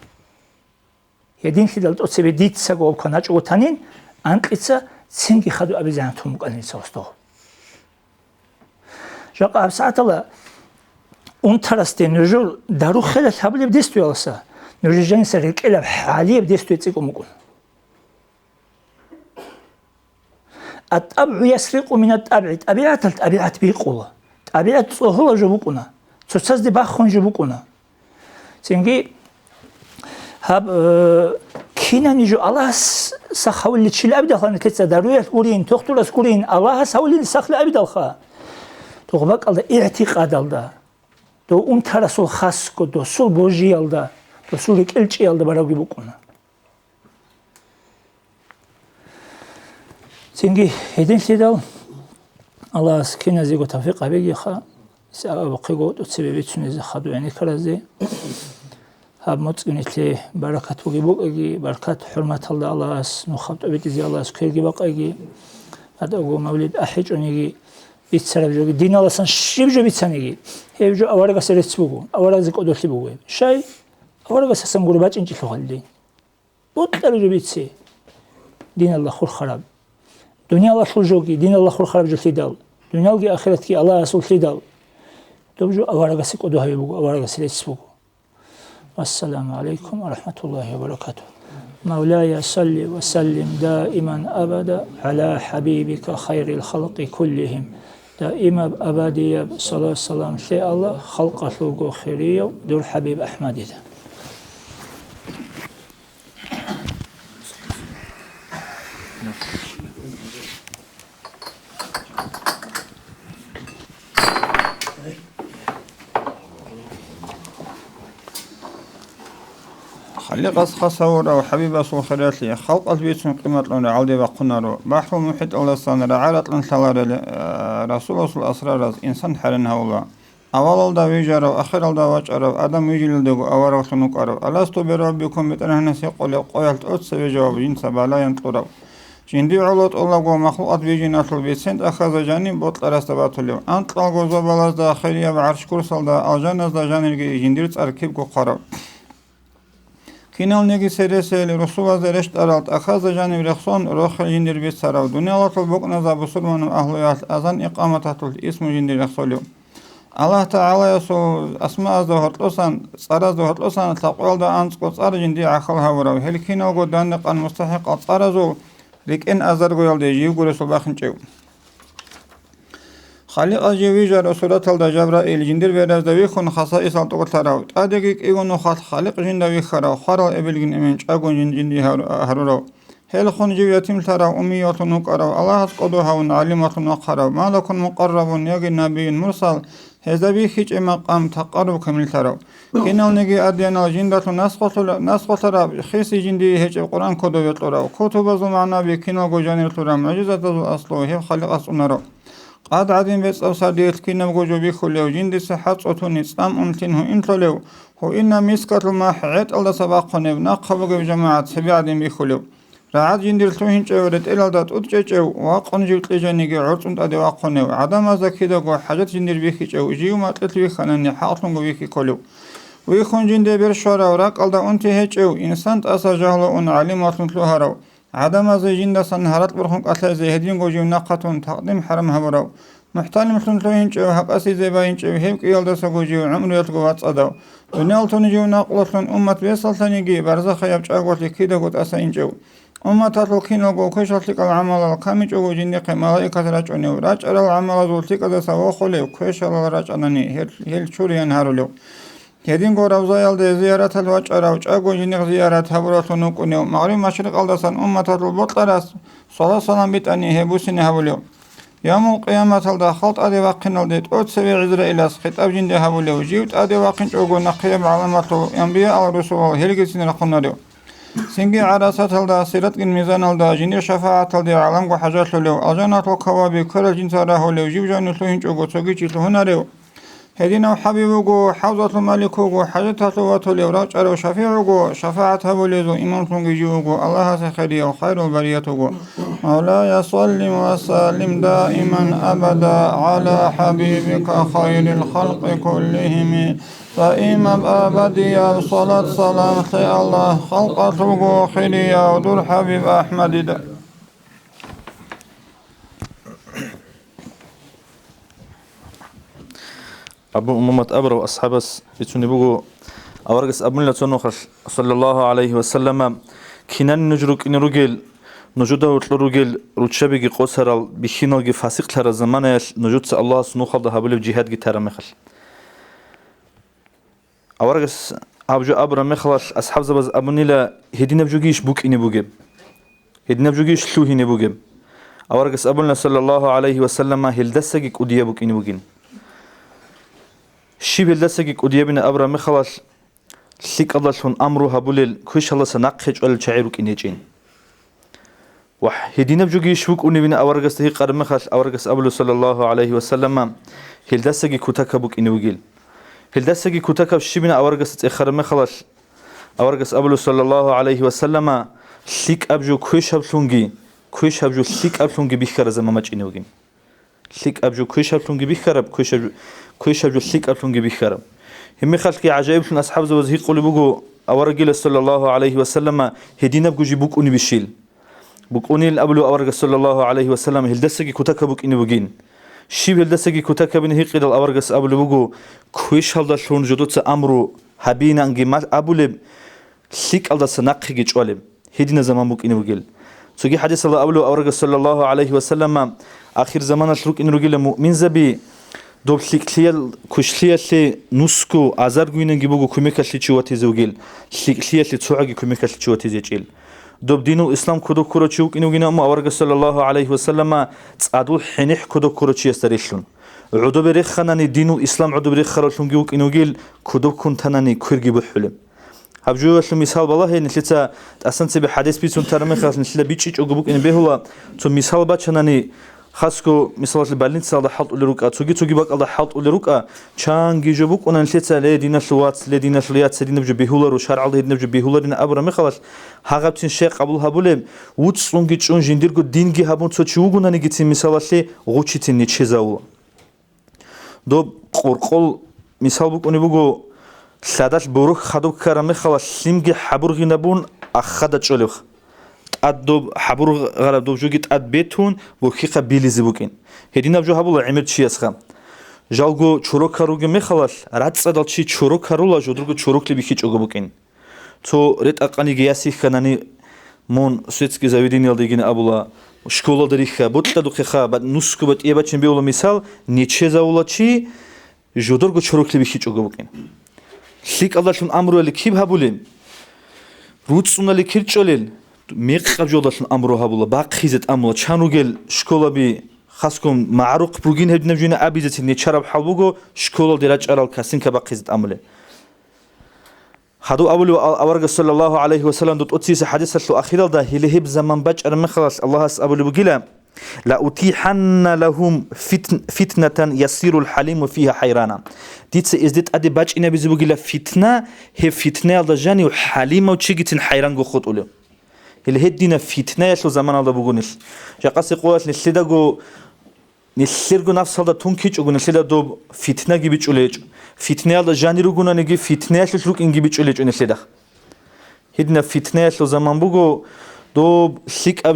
يدين خدال توصي بديت سقو كنا جوجو تانين أنت إتسا سنجي خدو أبي زين توم مكاني سقوستو جاك أب ساعة الله اون ترسته نجول دارو خیلی حبلی بدستوی آسا نجول جنس رکیل حالی بدستوی تیکو مکن الطبع يسرق من الطبع طبيعة بيقوله طبيعة هو جبوكنا تساز دي باخون جبوكنا سنجي هاب كينا نجو الله سخول اللي تشيل أبدا خلنا كتسا داروية كورين تختلس كورين الله سخول اللي سخل أبدا خا تغبق الله اعتقاد الله تو اون ترسول خاص کو دو سول بوجی alda دو سول کلچی alda براوی بکنه سنگی هدین سیدال الله اسکین ازیگو توفیق بگی خا سبب قیگو دو سببی تونی زخدو یعنی کرازی هب متقنیتی برکت بگی بگی برکت حرمت الله اس نخبت بدیزی الله اس کیگی بقیگی هداگو مولد احیجونیگی بیتسرب جوگی دین الله سن شیب جو بیتسنیگی هیچ آوارگا سرچ بگو آوارگا زیک ادولی بگو شای آوارگا سسم غربت اینجی خالدی بود درجه بیتسی دین الله خور خراب دنیا الله خور جوگی دین الله خور خراب جولی دال دنیا کی آخرت کی الله اصل لی دال تو جو آوارگا سیک ادولی بگو آوارگا سرچ بگو السلام علیکم و رحمت الله و برکاته مولاي صل وسلم دائما أبدا على حبيبك خير الخلق كلهم دائما أبدية صلاة والسلام شيء الله خلق له خيرية دور حبيب أحمد ده خلق خصور أو حبيب أصل خيرات لي خلق البيت من قيمة لنا عودي وقنارو بحر محيط الله صانر عارت لنسالار رسول أصل أسرار إنسان حرن هولا أول الله ويجار وآخر الله وجار وآدم ويجل دعو أول رسولك أرو ألستو بربكم بترهن سيقول قيلت أتس وجواب جنس بلا ينطر جندي علوت الله جو مخلوقات بيجينات البيسنت أخذ جاني بطل رستباتوليو أنت لغو زبالاز دا خيريا بعرش كورسال دا الجانز دا جانرغي جنديرت أركيب جو قرب كينال نيجي سيرسيل رسول زرشت أرالت أخذ جانب رخصون روخ جندير بيت سراو دنيا الله طلبوك نزا بسلمان أهليات أذن إقامة اسم جندير رخصوليو الله تعالى يسول أسماء زهرت لسان صار زهرت لسان تقول دا أنسكو صار جندي عقلها ورو هل كينال جو دانق أن مستحق صار زو لك إن أزر قول دي جيو رسول باخنچيو خالق أجيوي جار سورة الجبرائيل جندير بيراز دوي خون خصائص الطقل تراو تادقيق إيغو خالق جندوي خراو خارل إبلغن إمنش أغون جندي هرورو هل خون جيو يتم تراو أميات نقراو الله قدوها ونعلمات نقراو ما لكن مقرب يغي نبي مرسل هذا بي خيج مقام تقرب كمل تراو كينال نجي أدينا جندات نسخ تراو خيسي جندي هيج القرآن كدو يطلراو كتب زمعنا بي كينال جو جانر تراو معجزة ذو أصلو هي خالق أصنرو قاد عدين بس أو ساديت كينام جو بي خليو جندي صحات أتوني سام أمتنه انتلو هو إن مسكت الماحعات الله سباقنا بناقب جماعة سبي عدين بي خليو رعاد جندير توهين جورت إلالدات أدجاجو واقن جيوت لجانيجي عرصن تادي واقنو عدم زكيدا جو حاجات جندير بيخي جو جيو ماتلت بيخاناني حاطن جو بيخي كولو ويخون جندي برشارا وراق ألدا أنتي هيجو إنسان تأسا جهلو أن عليمات نتلو هارو عدم زي جندا سنهارات برخون قتل زي هدين جو جيو ناقاتون تقديم حرم هبرو محتال مثلن توهين جو حق أسي زيباين جو هيبك إيالدسا جو جيو عمرو يتلو واتصدو ونالتون جيو ناقلتون أمت بيسالتانيجي برزخ يبج أغوات لكيدا قد أساين جو أمتات الكينو جو كشلتك العمل الكامج جو جندق ملائكة رجعنيو رجع العمل ذولتك ذا سواخليو كشل رجعنني هل شوريان هاروليو هدين جو روزايل دي زيارة الوجع روج أجو جندق زيارة هبرات نوكونيو مغرب مشرق الدسان أمتات البطلرس صلاة سلام بيتاني هبوسين هبوليو يوم القيامة الدخلت أدي واقين الديت أود سبي عزر إلاس خطاب جندي هبوليو جيوت أدي واقين جو نقيم علامته ينبياء الرسول هلقسين رقناريو سنجي عراسات الدا سيرت الميزان الدا جني شفاعة الدا عالم وحاجات له الجنة الكوابي كل جنس راه له جيب جانو تلوهن جو تسوقي تلوهن له هدينا حبيبو جو حوضة الملك جو حاجات له له راج له شفيع جو شفاعة هبوليزو إمام تونجي جو الله سخيري وخير البرية جو مولاي صل وسلم دائما أبدا على حبيبك خير الخلق كلهم فإمام أبدي الصلاة سلام الله خلقته خيريا ودور حبيب أحمد دا أبو أمامة أبرا وأصحابس يتوني بقو أورقس أبو الله تنوخر صلى الله عليه وسلم كنان نجرك إن رجل نجوده وتلرجل رتشبي قصر بخينال فاسق ترى زمانه نجود الله سنوخر ده هبل الجهاد جتارا مخل أورجس أبجو أبرا مخلص أصحاب زبز أبنيلا هدينا بجوجيش بوك إني بوجب هدينا بجوجيش شلو هني بوجب أورجس أبونا صلى الله عليه وسلم هلدسجك أديا بوك إني بوجين شيب هلدسجك أديا بنا أبرا مخلص سيك الله شون أمره هبولل كويش الله سنقحج ولا شعيرك إني جين وح هدينا بجوجيش بوك إني بنا أورجس تهي قرب مخلص أورجس أبونا صلى الله عليه وسلم هلدسجك كتاك بوك إني بوجيل هلدسجي كتاكب شبنا أورجس تأخر مخلص أورجس أبلو صلى الله عليه وسلم سيك أبجو كويش هبلونجي سيك أبلونجي بيخر زمان ما جينوجين سيك أبجو كويش هبلونجي بيخرب كويش أبجو سيك أبلونجي بيخرب هم خلق عجائب من أصحاب زوجي قولي بقو أورجيل صلى الله عليه وسلم هدينا بجوجي بوك أني بشيل بوك أني الأبلو أورجس صلى الله عليه وسلم هلدسجي كتاكبوك إني بوجين شيب هلدسجي كتاكبين هيك إذا الأورجس أبلو بقو كويش هذا شلون جدود أمره حبينا نجي ما أبولب سيك الله سنقه جوالب هدينا زمان بوك إنه وجيل سوي حديث الله أبلو أورجس صلى الله عليه وسلم آخر زمان أشلوك إنه وجيل مؤمن زبي دوب سيك ليال كوش ليال نسكو عزار جوينا نجيبوجو كميك اللي تشواتي زوجيل سيك ليال تسوعي كميك اللي تشواتي زيجيل دوب دينو الإسلام كدو كروتشوك إنه وجينا أم أورجس صلى الله عليه وسلم تعدو حنيح كدو كروتشي يستريشلون عدو بريخناني دينو الإسلام عدو بريخرالشون جيوك إنه جيل كدو كنتناني كيرجي بحلم هبجو وشلو مثال بالله نسيتا أصلاً تبي حديث بيتون ترى خلاص نسيتا بيتشيج أجوبك إنه بهوا تو مثال باتشناني خاصكو مثلا البالنس هذا حط لروكا توجي بق هذا حط لروكا شان جيجبوك أنا نسيت لدينا شلوات لدينا شليات سدينا بجو بيهولر وشارع الله لدينا بجو بيهولر إن أبرا مخلص هاقبتين شيخ قبل هبولم وتصلون جيتشون جنديركو دينجي هبون تشوجونا نجتين مثلا شيء غوتشتين نتشزاو دو قرقل مثال بق أني بقو سادش بروك خدوك كرامي خلاص سيمجي حبورغي نبون أخذت شلوخ أدب حبور غرب دو جوجيت أد بيتون بوخيخة بيليزي بوكين هدينا بجو هبولا عمر چي اسخم جالگو چوروك كاروگه مخلاص رات صدال چي چوروك كارولا جودرگو چوروك لبي خيچ اوگه بوكين تو ريت اقاني گياسي خناني مون سويتسكي заведение алдегин абула школа дариха ботта духиха бад нуску бат еба чен биола мисал нече заула чи жодоргу чорок леби хич اوگه بوكين сик алдашун амруали киб хабулем руцунали кирчолел ميق جوداشن امرو هبولا باق خيزت امولا چانوگل شکولا بي خاصكم معروق بروگين هبدنا بجونا ابيزت نيچرب حلوگو شکولا ديراچ ارال كاسين كباق خيزت امله خدو اول اورغ صلى الله عليه وسلم دوت اتسيس حديث الاخير ده هلهب زمان باج ارم خلاص الله اس ابو بغيلا لا اتيحن لهم فتنه يسير الحليم فيها حيرانا ديت ازدت ادي باج ان بيزو بغيلا فتنه هي فتنه ده جاني وحليم وچيگتين حيران گو خود اولو اللي هدينا فتنة يشلو زمان الله بقولش جاقاسي قوات نسلداغو نسلرغو نفس هذا تونكيج أو نسلدا فتنة جيبيج وليج فتنة هذا جانيرو غنا نجي فتنة يشلوك إن جيبيج وليج نسلدا هدنا فتنة يشلو زمان بقول دو سيك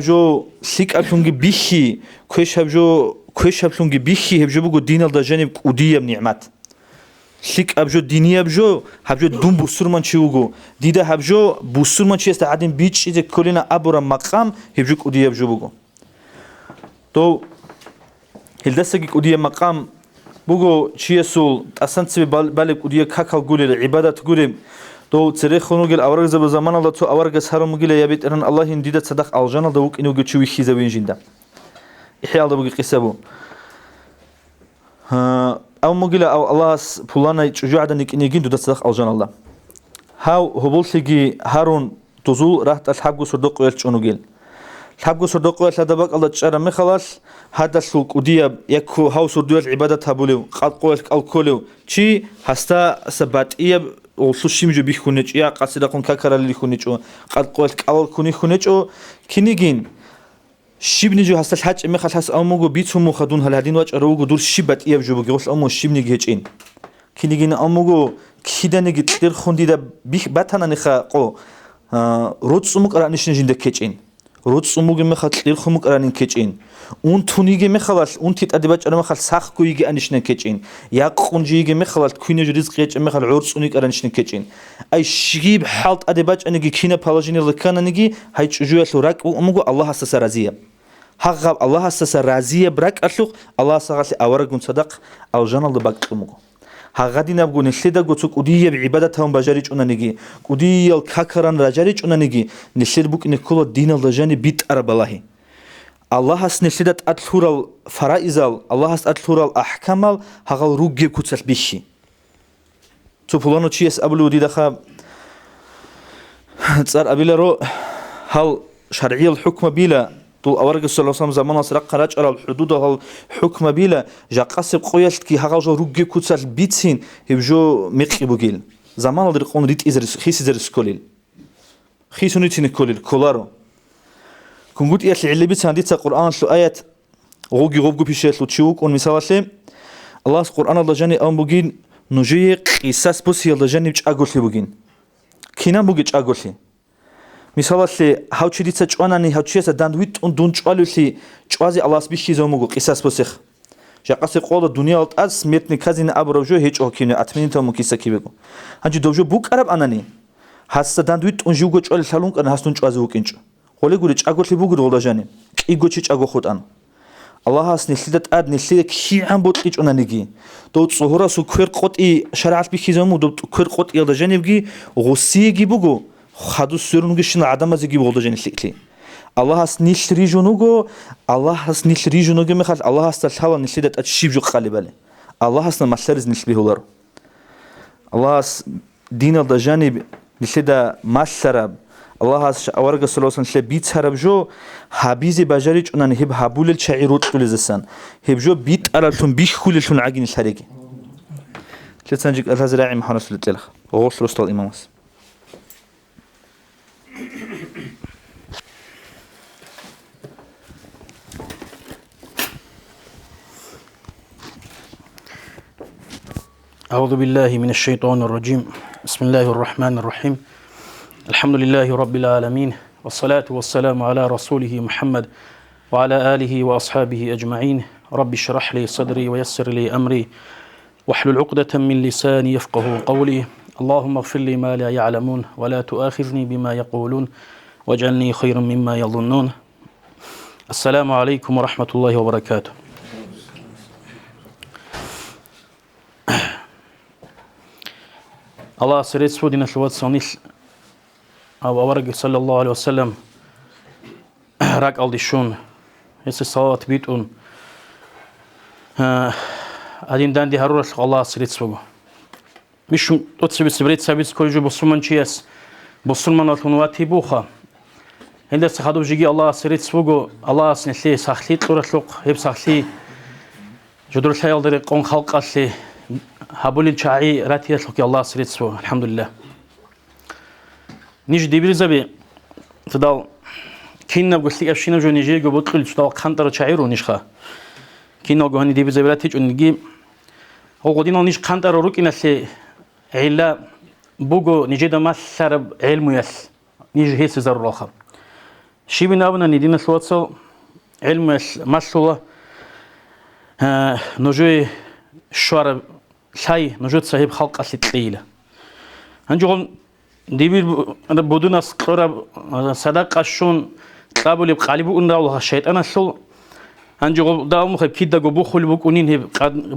أبجونجي بيخي كويش أبجونجي بيخي هبجو بقول دين الله جانب ودية بنعمات سيك أبجو دينية أبجو دوم بوسرمان شيوغو ديدا هبجو بوسرمان شيء استعدين بيتش إذا كلنا أبورا مقام هبجو كودية أبجو بقو تو هالدسك كودية مقام بقو شيء سول أصلاً تبي بالك كودية كاكل قولي العبادة تقولي تو تاريخ خنوجل أورج زب زمان الله تو أورج سهرم مقيل يبيت أن الله هنديدا صدق الجنة دوك إنه قد شوي خيزة وين جندا إحيال ده بقي قصبو أو مقيلة أو الله فلانا جوعدا نيجين دودا صدق الجنة الله هاو هبولتجي هارون تزول راح تلحقوا صدق ويلش أنوجيل تلحقوا صدق ويلش هذا بق الله تشارع مخلاص هذا سوق وديا يكو هاو صدق عبادة هبوليو قال قويل الكوليو شيء هستا سبات إياب وصوشيم جو بيخونج يا قصيدة كون كاكرا اللي خونج قال قويل كوني خونج كنيجين شيب نيجو هستا الحاج أمي خلاص أموجو بيتهم وخدون هالهدين واج أروجو دور شيبات إياب جو بقول أمو شيب نيجي هجين كنيجين أموجو كيدا نيجي تير خوندي دا بيخ باتنا نخا قو روت أموك أرانيش نجين دا كيجين روت أموجو مخا تير خموك أرانين كيجين اون تونيجي مخلاص اون تيت أدباج أنا مخال ساخ كويجي أنيش نكيجين يا قنجيجي مخلاص كوينج رزق يج مخال عرس أونيك أرانيش نكيجين أي شيب حالت أدباج أنا جي كينا بالجيني لكان أنا جي هاي تجوع سراك وأموجو الله هسه رازية هغب الله هسه رازية براك أشلوق الله سغل أورجون صدق أو جنال دباك أموجو هغادي نبغو نشيدا قطوك وديه بعبادتهم بجاريج أنا نجي وديه الكاكران رجاريج أنا نجي نشيد بوك إن كل الدين اللجاني بيت أرب الله الله هس نشيدت أدلور الفرائزال الله هس أدلور الأحكامال هغال روجي كتر بيشي تبولانو تشيس أبلو دي دخا تصار أبيلا رو هل شرعي الحكم بيلا طول أورج صلى الله عليه وسلم زمان أسرق قراج على الحدود هل حكم بيلا جا قصب قويش كي هغال جو روجي كتر بيتين هبجو مقي بوجيل زمان اللي قون ريت إزرس خيس إزرس كوليل خيس نيتين كوليل كولارو كنقول إيه اللي بيت عندي القرآن شو آيات غوجي بيشيت لو تشوك ونمثال شيء الله القرآن الله جاني أم بوجين نجيق قصص بس الله جاني بيج أقول لي بوجين كنا بوجيج أقول لي مثال شيء هاو تشدي تجانني هاو تشيس داندويت دون تقولوا لي جوازي الله سبيشي زومو قصص بسخ جاقاس قول الدنيا أس متن كازين أبروجو هيج أوكينه أتمنى تومو كيسا كيبكو هنجي دوجو بوك أرب أناني هسه داندويت أنجوجو تقول سالونك أنا هستون جوازي وكينجو ولی گویی چاقول لی بگیر ولدا جانی ایگوچی چاقو خود آن الله هست نسلیت آد نسلیت کی هم بود ایچ اونانیگی دوت صهورا سو کر قط ای شرعت بیخیزمو دوت کر قط ای ولدا جانی بگی غصیگی بگو خدو سرونگیشن عدم ازگی ولدا جانی سلیکلی الله هست نسلی جنوگو الله هست نسلی جنوگی میخواد الله هست الحال نسلیت آد شیب جو خالی بله الله هست نمسلز نسلی هولار الله هست دین ولدا جانی نسلیت مسرب الله أورق الصلاة والسلام بيت هربجو حبيزي بجاريج أنن هب حبول الشعيروت تولزسن هبجو بيت أرلتون بيش خول الشون عجين الحريقي تلتسنجك الهزراعي محانا سلت للخ وغوص رسول الإمامس أعوذ بالله من الشيطان الرجيم بسم الله الرحمن الرحيم الحمد لله رب العالمين والصلاة والسلام على رسوله محمد وعلى آله وأصحابه أجمعين رب اشرح لي صدري ويسر لي أمري واحلل عقدة من لساني يفقه قولي اللهم اغفر لي ما لا يعلمون ولا تؤاخذني بما يقولون واجعلني خيرا مما يظنون السلام عليكم ورحمة الله وبركاته. الله سريت دين الواد صنيل أو أورج صلى الله عليه وسلم راك الدشون هس الصلاة بيتون أدين داندي هرور الله سريت سوغو مش تطسب سبريت سبيت كل جو بسلمان شيس بسلمان التنواتي بوخا هندا سخادو جيجي الله سريت سوغو الله سنسلي سخلي طرطلق هب سخلي جدر الحيال دري قون خلق أسلي هابولي الشاعي راتي أسلك الله سريت سو الحمد لله نيج ديبير زبي تدال كينا بقولي أفشينا جو نيجي جو بطل تدال خانتر شاعيرو نيشخا كينا جو هني ديبير زبي راتي جو نيجي هو قدينا نيج خانتر روكينا سي علا بوجو نيجي ده مسرب علم يس نيج هيس زرّاخا شي بنابنا ندينا سواتسو علم يس مسولا نجوي شوار شاي نجود صاحب خلق أسيتليله هنجون ديبير بدون أسقرب صدق أشون قابل بقلبه أن الله الشيطان أصل هنجون داوم خب كيدا جو بخل بكونين هب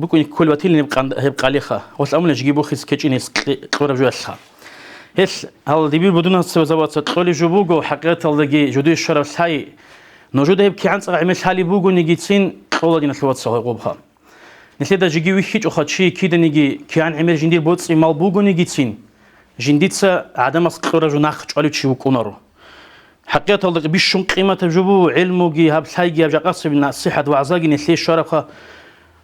بكون كل وتيلين هب قاليخا وسأمنا جيبو خس كتشين قرب جواسها هس هل ديبير بدون أسوزوات تقول جبوجو حقيقة اللي جودي الشرف ساي نجود هب كي عنصر عمل حالي بوجو نجيتين الله دينا سوات صاحبها نسيدا جيجي ويخيج أخذ كيدا نيجي كيان عمر جندير بوتس إمال بوجو نيجيتين جنديتسا عدم أسقطر جناخ على شيء وكونارو حقيقة الله بيشون قيمة تجربه علمه هاب سايجي هاب جقص من الصحة وعزاجي نسلي الشرفة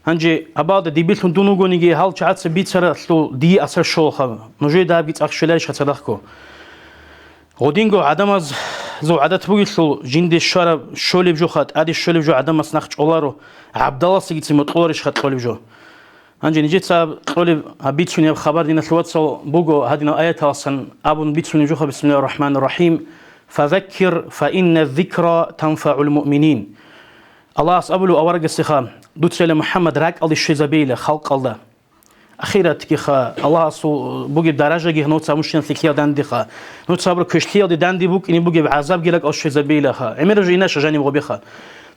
هنجي أباد ديبيت هندونو نيجي هال شعات سبيت سر سلو دي أثر شوخة نجي ده بيت أخشلاش هتصدقكو غدينجو عدم از زو عادت بوي سلو جند الشرف شولي بجوخات عادي شولي بجو عدم أسنخ علارو عبد الله سيجي مطورش خد قولي بجو هنجي نجيت ساب قولي بيتشوني خبر دينا سلواتسو بوجو هذه آية أصلا أبون بيتشوني جوخة بسم الله الرحمن الرحيم فذكر فإن الذكرى تنفع المؤمنين الله أسأله أورق السخام دوت سلام محمد راك الله الشيزابيل خلق الله أخيرا تكيخا الله سو بوجي بدرجة جه نوت ساموشين ثقيا داندي خا نوت صبر كشتيا دي داندي بوك إني بوجي بعذاب جلك الشيزابيل خا عمر جيناش جاني مغبيخا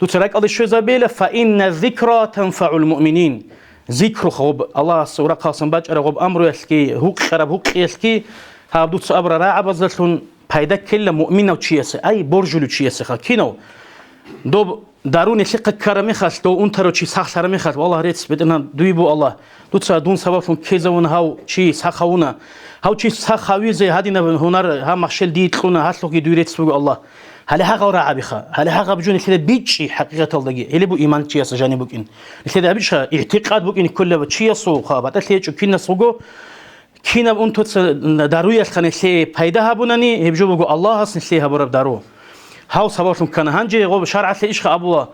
دوت راك الله الشيزابيل فإن الذكرى تنفع المؤمنين ذكر خوب الله سورة قاسم باج أرغب أمر يسكي هوك شرب هوك يسكي هابدوت صبر راعب بزلتون بايدا كل مؤمن أو تشيس أي برجلو تشيس خا كينو دوب دارون ثقة كرامي خاص دو أنترو تشي سخ سرامي خاص والله ريتس بدنا دويبو الله دوت سادون سببهم كيزون هاو تشي سخونا هاو تشي سخاوي زي هادينا هنر ها مخشل دي تلونا هاسلوكي دويريتس بقول الله هل هاغ راعبي خا هل هاغ بجون كده بيتشي حقيقة الله هل بو إيمان تشيس جاني بوكين كده بيش اعتقاد بوكين كله تشيسو خا بتأثير شو كنا سوقو كنا أنتو داروية خنسي بايدا هابوناني هبجو بقول الله سنسي هبورب دارو هاو سببهم كان هنجي غو شرعة إيش أبوه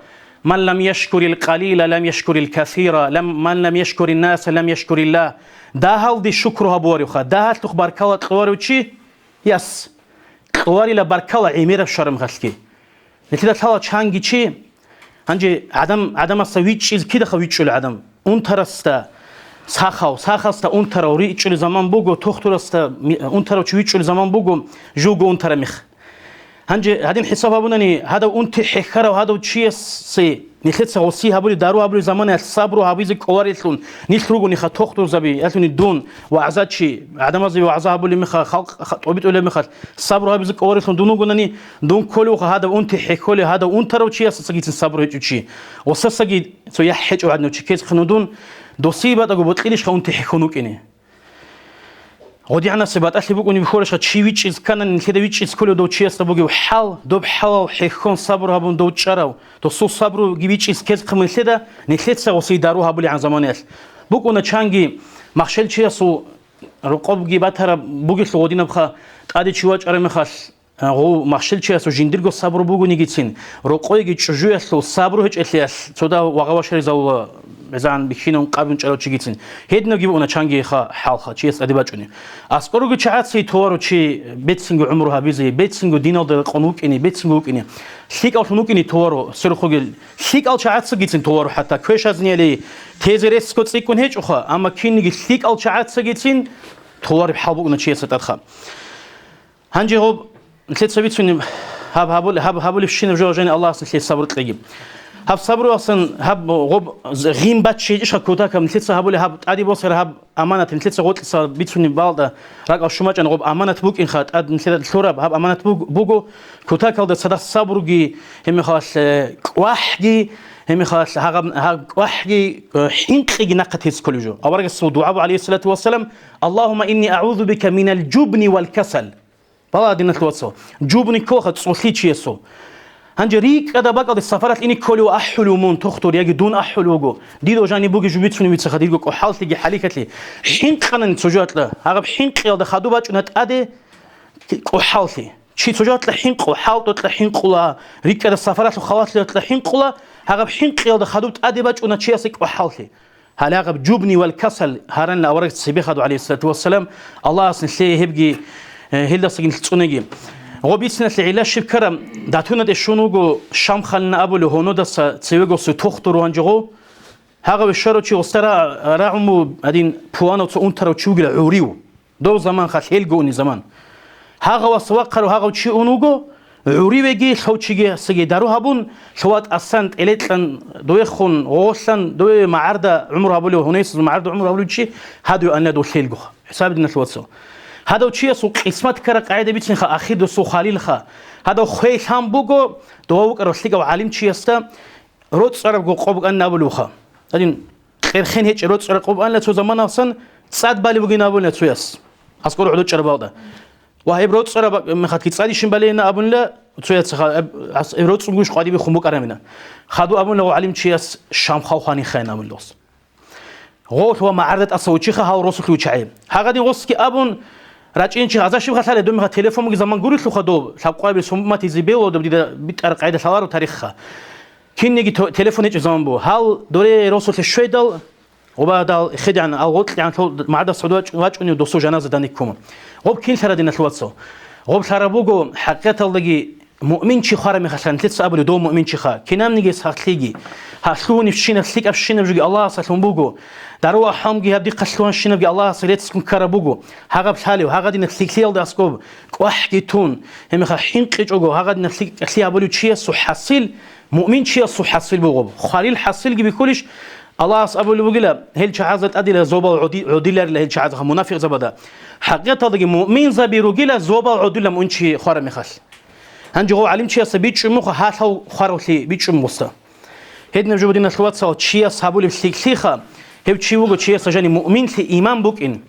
من لم يشكر القليل لم يشكر الكثير من لم يشكر الناس لم يشكر الله ده هل دي شكرها بوري خا ده هل تخبر كلا قواري وشي يس قواري لبركلا عمير بشرم خلكي نتيجة هلا شانجي شي هنجي عدم السويتش إذ كده خويتش العدم أنترستا ساخاستا أنتر وريتش الزمان بوجو تخترستا أنتر وشويتش الزمان بوجو جوجو أنتر مخ هنجي هادين حساب أبوناني هذا أنت حكرة وهذا وشيء سي نخلص غصي هبولي دارو هبولي زمان الصبر وهبيز كوارثون نخرجوا نخ تختر زبي أثني الدون وعزات شيء عدم زي وعزها هبولي مخ خلق طبيت ولا مخ الصبر هبيز كوارثون دونو قلناني دون كله هذا أنت حكولي هذا أنت رو شيء سجيت الصبر هيك شيء وسجيت سو يحج وعدنا شيء كيس خنودون دوسيبة أقول بتقوليش أنت حكونوك إني غادي عنا سبات أصلي بقولي بخورش تشيويتش إذ كان نخدويتش إذ كله دوتشي استبوجي وحال دوب حال حيخون صبر هبون دوتشراو توصل صبر جيبيتش إذ كذا قمن خدا نخلت سوسي دارو هبولي عن زمانيس بقولنا تشانجي مخشل شيء سو رقاب جيباتها بوجي سودينا بخا قادي شواج أرمي خاص هو مخشل شيء سو جندرجو صبر بوجوني جيتسين رقاي جيت شجوع سو صبر هج إخلاص تودا وقواش رزاو مزان بخينون قابون چلو چيگيتين هيدنو گيبونا چانگي خا حال خا چيس ادباچوني اسكورو چات سي تورو چي بيتسينگو عمرها بيزي بيتسينگو دينال د قنوك اني بيتسينگو اني سيك اوتنوك اني تورو سرخوگل سيك ال چات سگيتين تورو حتى كوشازنيلي تيزريسكو تسيكون هيچ خا اما كينگي سيك ال چات سگيتين تورو حالبونا چيس تدخا هانجي هو نتلت سبيتوني هاب فشين جوجاني الله سلي صبر تليب هاب صبروا أصلا هاب غب غيم باتشي إيش هكوتا كم نتلتسا هابولي هاب عادي بوصر هاب أمانة نتلتسا قلت لسا بيتوني بالدا راك أشوماج أنا غب أمانة بوك إن خات أد نتلت الثورة هاب أمانة بوجو كوتا كالدا صدا صبرجي هم خاص واحدي هم خاص هاب واحدي حنقي نقطة كلجو أورج الصدوع عليه الصلاة والسلام اللهم إني أعوذ بك من الجبن والكسل بلا دينا توصل جبني كوخت صوتي يسو هنجريك هذا بقى السفرات إني كلو أحلمون تختار يجي دون أحلوجو ديدو جاني بوجي جبت فيني بتسخديرجو كحال تيجي حالك لي حين خلنا سجات له هذا حين قيادة خدوا بقى نت أدي كحال لي شيء سجات له حين كحال تطلع حين قلا ريك هذا السفرات وخوات له تطلع حين قلا هذا حين قيادة خدوا أدي بقى نت شيء سك كحال لي هلا غب جبني والكسل هرن لا ورقة السبيخ خدوا عليه الصلاة والسلام الله أصلا شيء هبجي هيدا سجن تونجي غبيتنا العلاج شبكرم داتونا دشونوجو شام خلنا أبو لهونو دس تسويجو ستوخترو عنجو هذا بالشرط شيء وسترا رعمو هذين بوانو تونترو تشوجل عوريو دو زمان خشيل جوني زمان هذا وسواقرو هذا شيء أونوجو عوري بيجي خوتشيجي سجي دارو هبون شوات أسنت إليتلن دوي خون غوسن دوي معرضة عمره أبو لهونيس معرضة عمره أبو لشيء هذا أنا دو خيل جو حساب دنا شواتسو هذا وشيء سوق اسمت كرا قاعدة بيتشين خا أخير دو سو خاليل خا هذا خويش هم بوجو دوّوك رسليك وعالم شيء استا رود صار بقو قبق أن نابلو خا هذين خير خين هيك رود صار قبق أن لا تو زمان أصلا صاد بالي بقي نابلو نتويس أذكر عدود شرب هذا وهاي رود صار مخات كتصادي شين بالي نابلو لا تويس خا رود صار قادي بخمبوك أرمينا خدوا أبون لو عالم شيء شام خاو خاني خين نابلوس هو معرض أصوتشي خا هاو رسول وشعيب هذا دي غصك أبون راجعين شيء هذا شيء خسارة دوم تلفون مجي زمان قريت له خدوب سابقا بسمة تزيبه وده بدي بيتأرق عيد سوار وتاريخها كين يجي تلفون إيش زمان بو هل دوري رسول الشويدال وبعد خدعنا أو قلت يعني معرض السعودية واجه إنه دوسو جنازة دانيكم غب كين سر دينا الواتسو غب سر بوجو حقيقة اللي مؤمن شيء خارم خسران تلت قبل دوم مؤمن شيء خا كنام نيجي سخليجي هسلوني في شينا سليك في شينا بيجي الله سلون بوجو دروا حامجي هبدي قسلون شينا بيجي الله سليت سكون كربوجو هذا بحاله وهذا دين سليكيل داسكوب واحد يتون هم خاحين قيجوجو هذا دين سليك أبولو شيء سحصل مؤمن شيء سحصل بوجو خليل حصل جي بكلش الله أبولو بقوله هل شعازة أدي زوبا عديلر هل شعازة منافق زبده حقيقة هذا مؤمن زبيرو جيله زوبا عديلر مؤمن خارم خاص هنجو علم شيء سبيتش مخ هاتوا خاروسي بيتش موسى هدنا جودنا شوات صوت شيء صابولي سليخا هب شيء وجو شيء سجاني مؤمن في إيمان بوك إن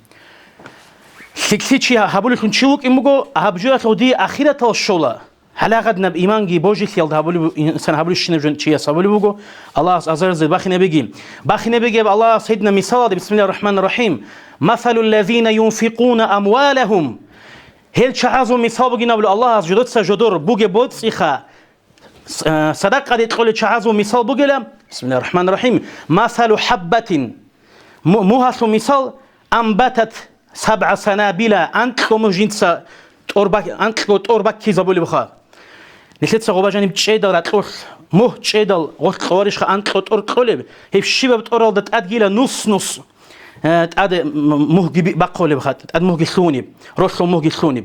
سليخي شيء هابولي كن شيء وك إن بوجو هبجوا سودي أخيرة الشولا هلا غدنا بإيمان جي بوجي خيال هابولي إنسان هابولي شنو شيء صابولي بوجو الله أزرز باخنا بيجي الله سيدنا مثال بسم الله الرحمن الرحيم مثل الذين ينفقون أموالهم هل شعازو مثال بقينا بلو الله از جدود سجدور بوجي بود سيخا صدق قد تقول شعازو مثال بقيلا بسم الله الرحمن الرحيم مثل حبة موهاسو مثال أنبتت 7 سنابل أنتلو مجنسا أنتلو توربك كيزا بولي بخا نسيت سغوبا جانب تشيدل أتلوش موه تشيدل غوش خوارش خا أنتلو تورب هيف شيبا بتورل دت أدقيلا نص تأد مهجي بقول بخات تأد مهجي ثوني رسول مهجي ثوني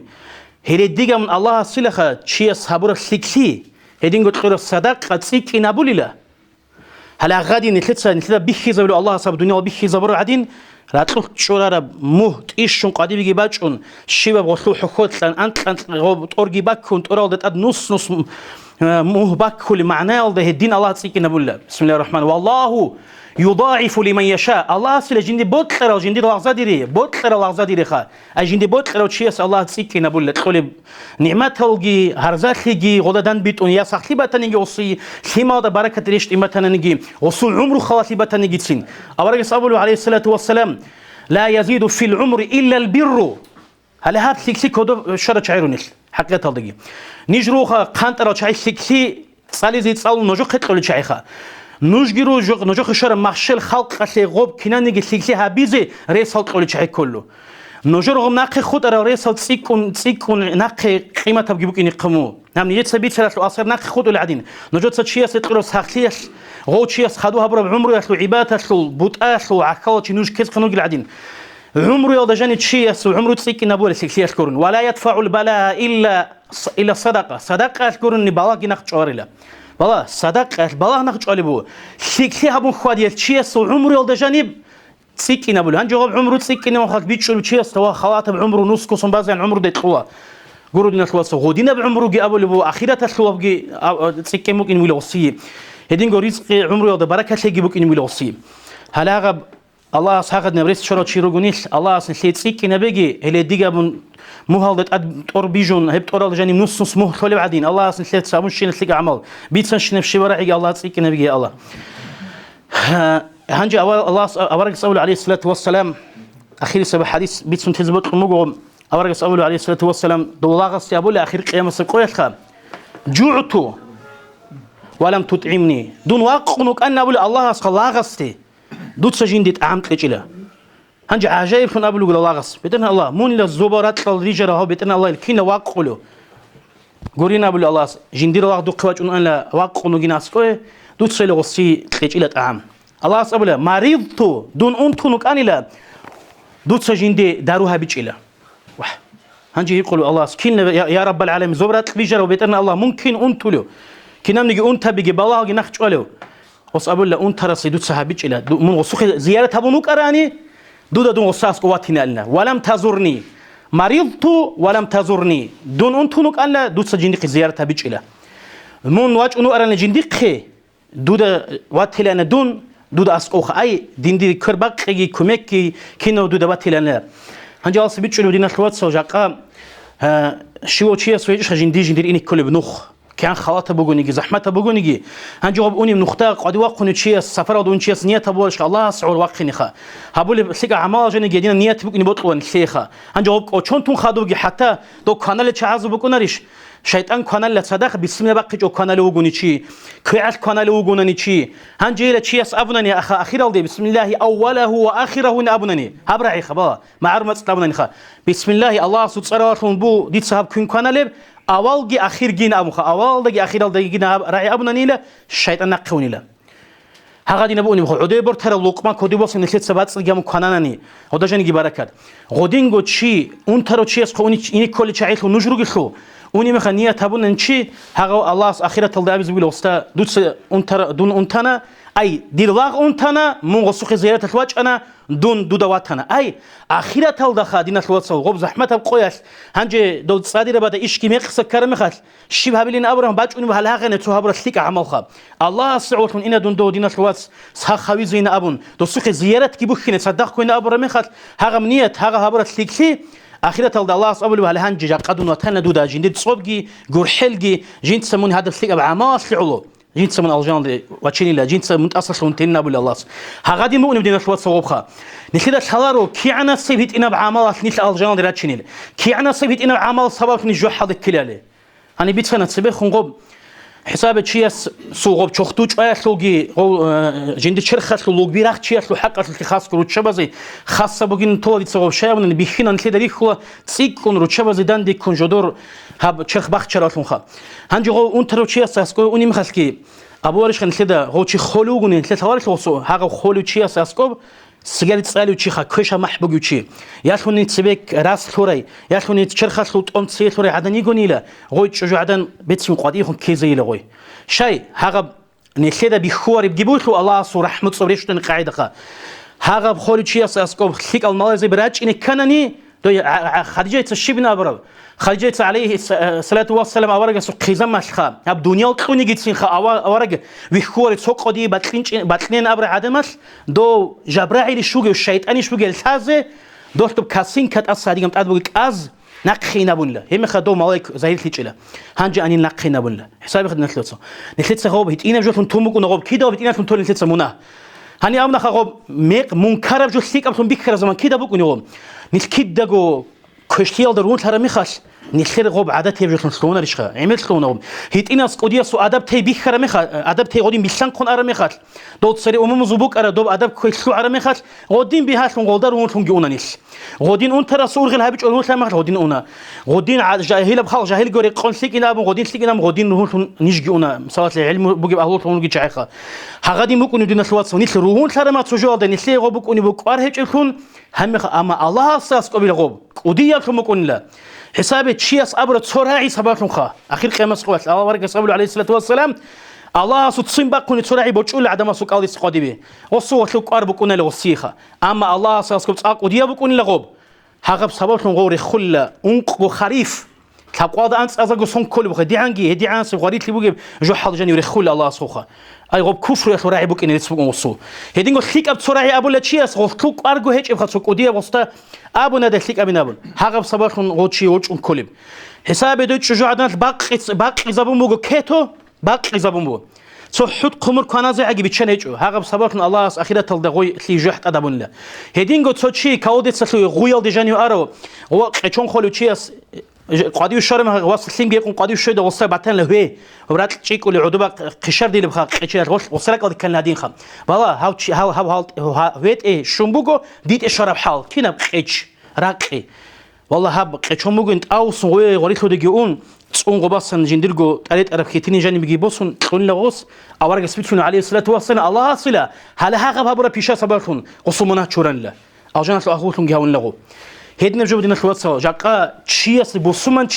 هيدي ديجا من الله سلخة شيء صبر سلكسي هيدين قلت خير الصدق قد سيك نابولي له هلا غادي نتلت بيخي زبلو الله صاب الدنيا وبيخي زبر عدين რატო ჭურარა მუჰ ტიშუნ ყადივიგი ბაჭუნ შივა ღოლუ ხოხოთლან ანტან ტორგი ბაქუნ ტორალდა ტად ნუს მუჰ ბაქული მანალდა ჰედინ ალლაჰ ციკინაბულა ბისმილლაჰir rahmanir ვალლაჰუ يضاعف لمن يشاء الله سل جندي بوتقرا جندي لغزاديري بوتقرا لغزاديري خا اجندي بوتقرا تشيس الله تسكينا بول تقول نعمتلغي هرزاتلغي غدادان بيتون يا صاحبتني اوصي خيما دا بركه ريشت امتننغي وصو عمر خلاصبتني جتين اورغ صلى عليه الصلاه والسلام لا يزيد في العمر الا البر هل هاد سيكسي كودو شرا چايرونيل حقيقه تلدغي نيجروخا قانطرا چاي سيكسي صاليزي صالو نوجو خطلو چايخا نوجگیرو نوجو خشار مخشل خلق قصه غوب کنانگی سیکسی هابیزه ریسال قولی چه کلو نوجو رغم نقی خود را ریسال تسیکون نقی قیمت بگیبو کنی قمو هم نیت سبیت سرش آخر نقی خود العدین نوجو تشیه ستقرو سخلیش غو چیه خدوها برا عمره شو عبادت شو بوت شو عقل چی نوج کس خنوگ العدین عمره يا دجاني تشيء عمره تسيك نبول سيكسي أشكرن ولا يدفع البلاء إلا صدقة أشكرن بلاغ نخش أوريلا بلا صدقة بلاغ نخش أوليبو سيكسي هبون خوادي تشيء عمره يا دجاني تسيك نبول هنجواب عمره تسيك نبول خد بيتشلو تشيء استوى خواته بعمره نص كوسن بعضين عمره ده تقوى قرود نخلص غودينا بعمره جي أبوليبو أخيرا تسلوه جي تسيك ممكن ويلوصي هدين قريز عمره يا بركة تيجي ممكن ويلوصي هلا غب الله ساقد نبريس شرط شيروغونيش الله سنسيت سيكي نبيجي هلي ديجا بن مهالدت أد توربيجون هب تورال جاني نص مه خلي بعدين الله سنسيت سامون شين سيك عمل بيتسن شين في شوارعي الله سيكي نبيجي الله هنجي أول الله أورق صلى عليه الصلاة والسلام أخير سبب حديث بيتسن تزبط قموجهم أورق صلى عليه الصلاة والسلام دولاغ استيابول أخير قيام السقوية خام جوعت ولم تطعمني دون واقنك أن أقول الله أسخلاغ استي دوت سجندت عمت لجلا هنج عجائب خن أبلغ الله غص بتنا الله مون للزبارات الرجال هو بتنا الله الكين واقعله قرينا أبلغ الله جندير الله دو قواج أن لا واقع نجناس كوي دوت سيل غصي لجلا عام الله أبلغ مريض دون أنتونك أنا لا دوت سجند داروها بجلا وح هنج يقول الله سكين يا رب العالمين زبارات الرجال وبتنا الله ممكن أنتولو كنا نيجي أنت بيجي بلاغ نخش عليه وصابول لا أنت رصيد سحابيج إلى من وسخ زيارة هبونك أراني دون وصاص قواتنا لنا ولم تزورني مريضت ولم تزورني دون أنتونك أنا دود سجندق زيارة هبيج إلى من واج أنو أراني جندق دود واتلنا دون دود أسقوخ أي ديندي كرباق يجي كمكي كينو دود واتلنا هنجال سبيج إلى دينا الوات سوجاقا شو شيء سويج جندير إني كل بنوخ كان خلاطه بقولنيجي زحمته بقولنيجي هنجواب أوني من نختار قد وقني شيء السفر ودون شيء نية تبولش الله سعور وقني خا هقول سيجا عمال جني جدينا نية بقولني بطلون شيخا هنجواب أشون تون خدوجي حتى دو كانال تعزو بقولناريش شيطان كانال صدق بسم الله بقى جو كانال وقوني شيء كيعش كانال وقونني شيء هنجيل شيء أبناني أخا أخير الدي بسم الله أوله وآخره نأبناني هبرعي خبا معرمة أبناني خا بسم الله الله سبحانه بو ديت صاحب كن كانال أولجي أخير جينا أبوخا أولجي أخير الدي جينا رأي أبناني لا الشيطان نقوني لا هغادي نبوني بخو عدي برتر اللقمة كودي بوس نسيت سبات سلجام كاناني هذا جاني بركات غودين قد شيء أنترو شيء سقوني إني كل شيء عيله نجرو جلو وني مخنية تبون إنشي هغا الله آخرة الدعاء بزويل وستا دوت أنتر دون أنتنا أي ديرلاغ أنتنا من غسوخ زيارة الواج أنا دون دودواتنا أي آخرة الدخا دينا الواتس وغب زحمة بقياس هنجي دود صادرة بعد إيش كمية قصة كرم خال شبه بلين أبرهم باجوني بهالهاغ نتوها برا سليك عمل خاب الله سعوت من إنا دون دو دينا الواتس سها خوي زين أبون دوسوخ زيارة كيبوخين صدق كوين أبرهم خال هاغ منيت هاغ هبرا سليك آخرة الله أصابوا له هالهنج جا قدون وتنا دودا جندي صوبجي جورحلجي جنت سمون هذا الثقة بعماس لعلو جنت سمون الجان واتشيني لا جنت سمون أصل ونتنا بول الله هغادي مؤمن بدنا شوات صوبخا نخيد شلارو كي عنا سيبت إنا بعماس نيت الجان راتشيني كي عنا سيبت إنا بعماس صباح نجوا حظ الكلالة أنا بيتفنا تسبح خنقب حساب شيء سوق بشختوج أشلوجي جندي شرخ أشلوج بيرخ شيء أشلو حق أشلو خاص كروتشبازي خاصة بقين طول يتصور شيء من بيخين أنت دريك هو تسيكون روتشبازي داندي كون جدور هاب شرخ بخ شراشون خا هنجي هو أنت روتشي أساسكو أني مخلكي أبو ورش خن كده هو شيء خلوجني ثلاث هوارش وصو هذا خلو شيء أساسكو سجل تسألوا شيء خا كويش محبوب شيء يالخوني تسبك راس ثوري يالخوني تشرخ أشلو أم تسير ثوري عدن يقولي لا غوي تشجع عدن بيتسم قادي يخون كيزي لغوي شيء هذا نخيده بخور بجيبوه الله سو رحمة صبريش تنقاعد خا هاغا بخولي چیاس اسکوب خلیق المالزی براچ اینه کننی دو خدیجه تشیب نابرو خدیجه علیه الصلاة والسلام آورگ سو قیزم مشخا اب دنیا قونی گیتسین خا آورگ ویخور سو قدی بطلین ابر عدمش دو جبرائیل شوگه و شیطانی شوگه التازه دوستو کاسین کت از صادقم تاد بگی از نقخی نبونه هم خدو مالک زهیر لیچله هنج انی نقخی نبونه حسابی خد نخلصه خوب هیت اینم جوتون تومو کنه خوب کی داوید اینم تون نخلصه مونه هنی آمنا خوب میق منکر جو سیک ابتون بیکر زمان کی دا بکنی خوب نیست کی دگو کشتیال درون تر میخواست نخیر خوب عادت یبجتون سلونه ریشه عمل سلونه خوب هیت این از قدیه سو ادب تی بیکر میخواد ادب تی قدیم بیشتر کن اره میخواد دو سری عموم زبوک اره دو ادب کشلو اره میخواد قدیم بیهاش من قدر اون تون گیونه نیست قدین اون ترا سور غل هبیج اون تلمخ قدین اونا قدین جاهل بخال جاهل گوری قن سیکی نام قدین سیکی نام قدین روحون نیش گیونه مثلا علم بگی اهل تون گی چایخه هقدی ممکن دین سوات سونیت روحون ترا ما تجوا ده نیسلی قب بکنی بکار هیچ کن هم اما الله اساس قبیل قب قدیه شو ممکن لا حساب چیاس ابر تصرعی سباتون خا اخیر قیامت قوت الله ورک صلی الله علیه والسلام الله ستصيم بقوني تراعي بوجول عدم سوق قاضي سقادي به وصوت لو قرب بكون له وصيخه اما الله اساسكم تقوديه بكون لغوب هغب سباتون غوري خله انق وخريف تقواض انت ازغ سون كل بخدي عنجي هدي عن صغاريت لي بوجي جو حال جاني يرخل الله سوخه اي غوب كفر تراعي بكون يسبق وصو هدينغو خيك اب تراعي ابو لتشياس غوتو قرغو هيج ابخ سقوديه وستا ابو ندى خيك ابي نابل هغب سباتون غوتشي وچ كلب حساب دو شجاعتنا باقي زبون بوجو كيتو باقي زبون بو سو حد قمر كنازي عجب تشنيجو هاغب سباقن الله اس اخيرا تلدغوي لي جحت ادبون لا هيدينغو تشي كاودت سلو غويل دي جانيو ارو و قچون خلو تشيس قاديو شرم وصل سين بيكون قاديو شيده وصل باتن له ورات تشيكو لي عدوبا قشر دي بخا قچير وصل قاد كان نادين خم بالا هاو تشي هاو ويت اي شومبوغو ديت اشرب حال كينا قچ راقي والله هاب قچون مغنت او سوي غريتو دغيون صون غباسن جندرغو طريق عرب كيتني جاني بيجي بوسون قون لغوس اورغ سبيتون عليه الصلاه والسلام الله صلا هل هاغب هبره بيشا سبالتون قصمنا چورن لا اجانت اخوتون جاون لغو هدنا جودنا خلاص جاقا چيس بوسومن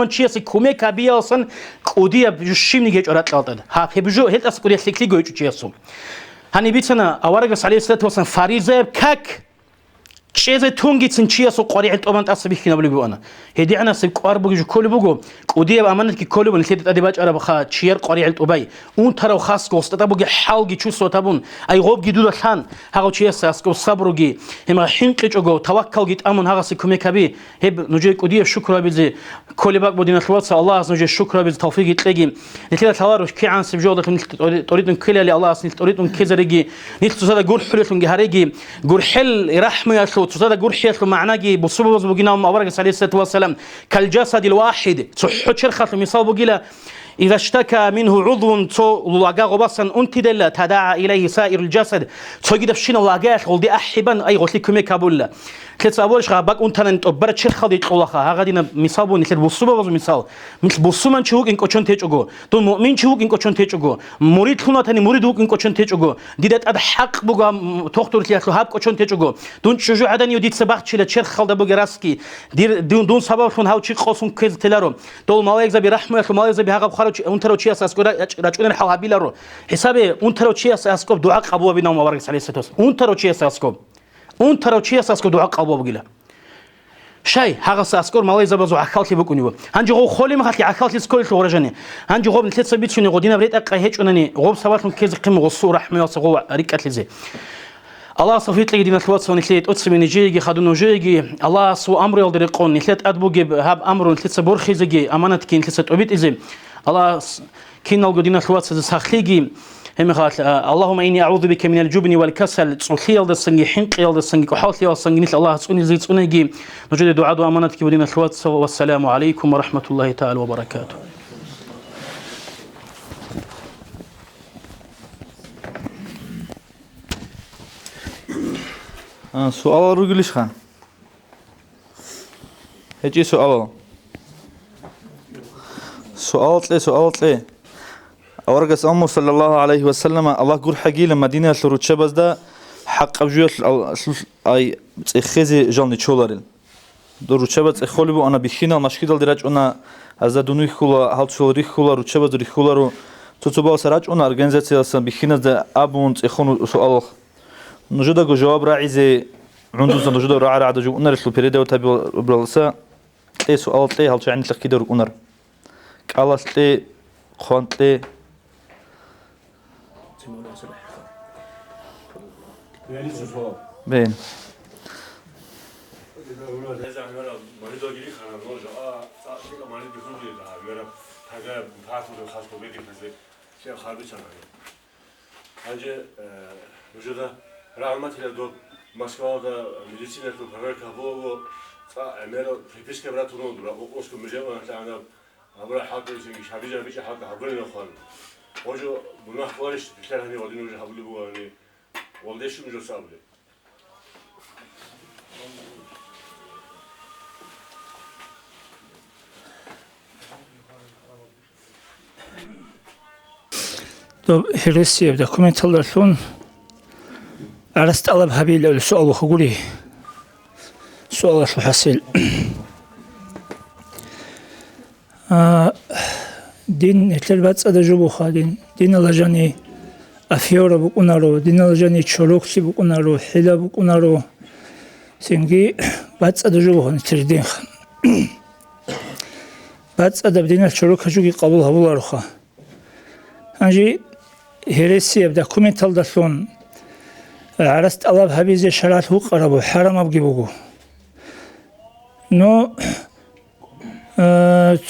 چيس كومي كابياسن قوديا بجشيم نيجي جرات قالد ها بيجو هيت اس قوديا سيكلي گوي چيسو هني بيتنا اورغ عليه الصلاه والسلام فاريزه كك چیز تونگی چنچیه سو قاری علت آمد اصلی بخی نبلی بیانا هدی عنا سب قار بگیج کلی بگو قدیه امانت کی کلی بن سید ادباج عرب خا چیر قاری علت آبی اون ترا خاص کوست تا بگی حالگی چوس تابون ای غوب گیدو داشتن هاگو چیه ساس کو صبرگی هم حینقی چگو توکل گیت امون هاگا سی کمی کبی هب نوجی قدیه شکر بیزی کلی بق بودین خلاص الله از نوجی شکر بیز توفیق تلگی نتیجه تواروش کی عن سب جودت تريدون كل اللي الله اسني تريدون كزرجي نيت تزاد قول حلتون جهرجي قول حل رحمه تزاد قول حيل معناجي بصوب بوجينا أورج عليه الصلاة والسلام كالجسد الواحد صح شرخة مثال بوجيلا إذا اشتكى منه عضو تو لاجا غبصا أنت دل تداعى إليه سائر الجسد تجد في شنو لاجاش غلدي أحبا أي غلطي كم كابولا كذا أولش غابك أنت نتقبل شرخة دي تقولها هذا مثال بون مثل بصوب مثال مثل بصومن شوك إنك أشون تيجوا تو مؤمن شوك إنك أشون تيجوا مريد خنا تاني مريد وك إنك أشون تيجوا ديت أد حق بقى تختار تيجوا هاب أشون تيجوا دون شجوع عدني وديت سباق شيء شرخة ده بقى راسكي دون سبب فون هاو شيء خاصون كذا تلارو دول مالك زبي رحمة مالك زبي هاقب خارج اون ترو چی اساس کودا راجعون حوابیل رو حساب اون ترو چی اساس کو دعا قبول بنا مبارک علیه الصلاه اون ترو چی اساس کو دعا قبول بگیله شای هاغ اساس کو مالای زبازو اخالتی بکنیو هنجی غو خولی مخاتی اخالتی سکول تو ورجانی هنجی غو نتیت سبیت شنی غدینا بريت اقا هیچ اوننی غو سوالتون کیز قیم غصو رحمه واس غو ریکت لزی الله صفيت لي دينا الواتس ونثليت أتسمي نجيجي خدون نجيجي الله سو أمر يلدر يقون نثليت أدبوجي هاب أمر نثليت سبور خيزجي أمانة كين نثليت أبيت إزم الله كين نلقو دينا الواتس سخليجي هم خالت اللهم إني أعوذ بك من الجبن والكسل تصلي يلد السنجي حنق يلد السنجي كحالتي والسنجي نثل الله تسوني زيت سونيجي نجد دعاء أمانة كي ودينا الواتس والسلام عليكم ورحمة الله تعالى وبركاته. سؤال رو گلیش خان هیچی سؤال تلی أورجس أمه صلى الله عليه وسلم الله قول حقي لما مدينة الروتشة بس ده حق أبجوت أي خزي جالني شولارين دور روتشة بس خالي بو أنا بخينا المشكلة درج أنا از دونوی خولا هالت شولری خولا روتشة بس دوری خولا رو تو باز راج أنا أرجنزاتي أصلا بخينا ده أبوند إخوانو سؤال نجدا جو جواب راعي عندوز نجدا راعي رعد جو أنر سو بريده وتبي برالسا إيه سؤال تي هل شعني تلقي دور أنر كالاس تي خوان تي بين Bence vücuda rahmet ile do Moskova'da medisine tu haber kabuğu ta emelo fiske brat onu dura o osko mücevher ana abra hakkı için şabice bir hakkı haber yok hal. Ojo bunu var işte işler hani odun ojo habli bu hani oldu şu mücevher sablı. هرسي دوكومنت الله شلون عرست طلب هبيل السؤال وخقولي سؤال شو حصل دين هتلبات صدا جبو خادين دين لجاني أفيورا بكونارو دين لجاني تشولوكسي بكونارو حلا بكونارو سينجي بات صدا جبو خان تردين خان بات صدا بدينا تشولوك هجوكي قبول هبولارو خا هنجي هرسي دوكومنت الله شلون عرست الله هبيزي شرات هو قربو حرام أبجيبوجو نو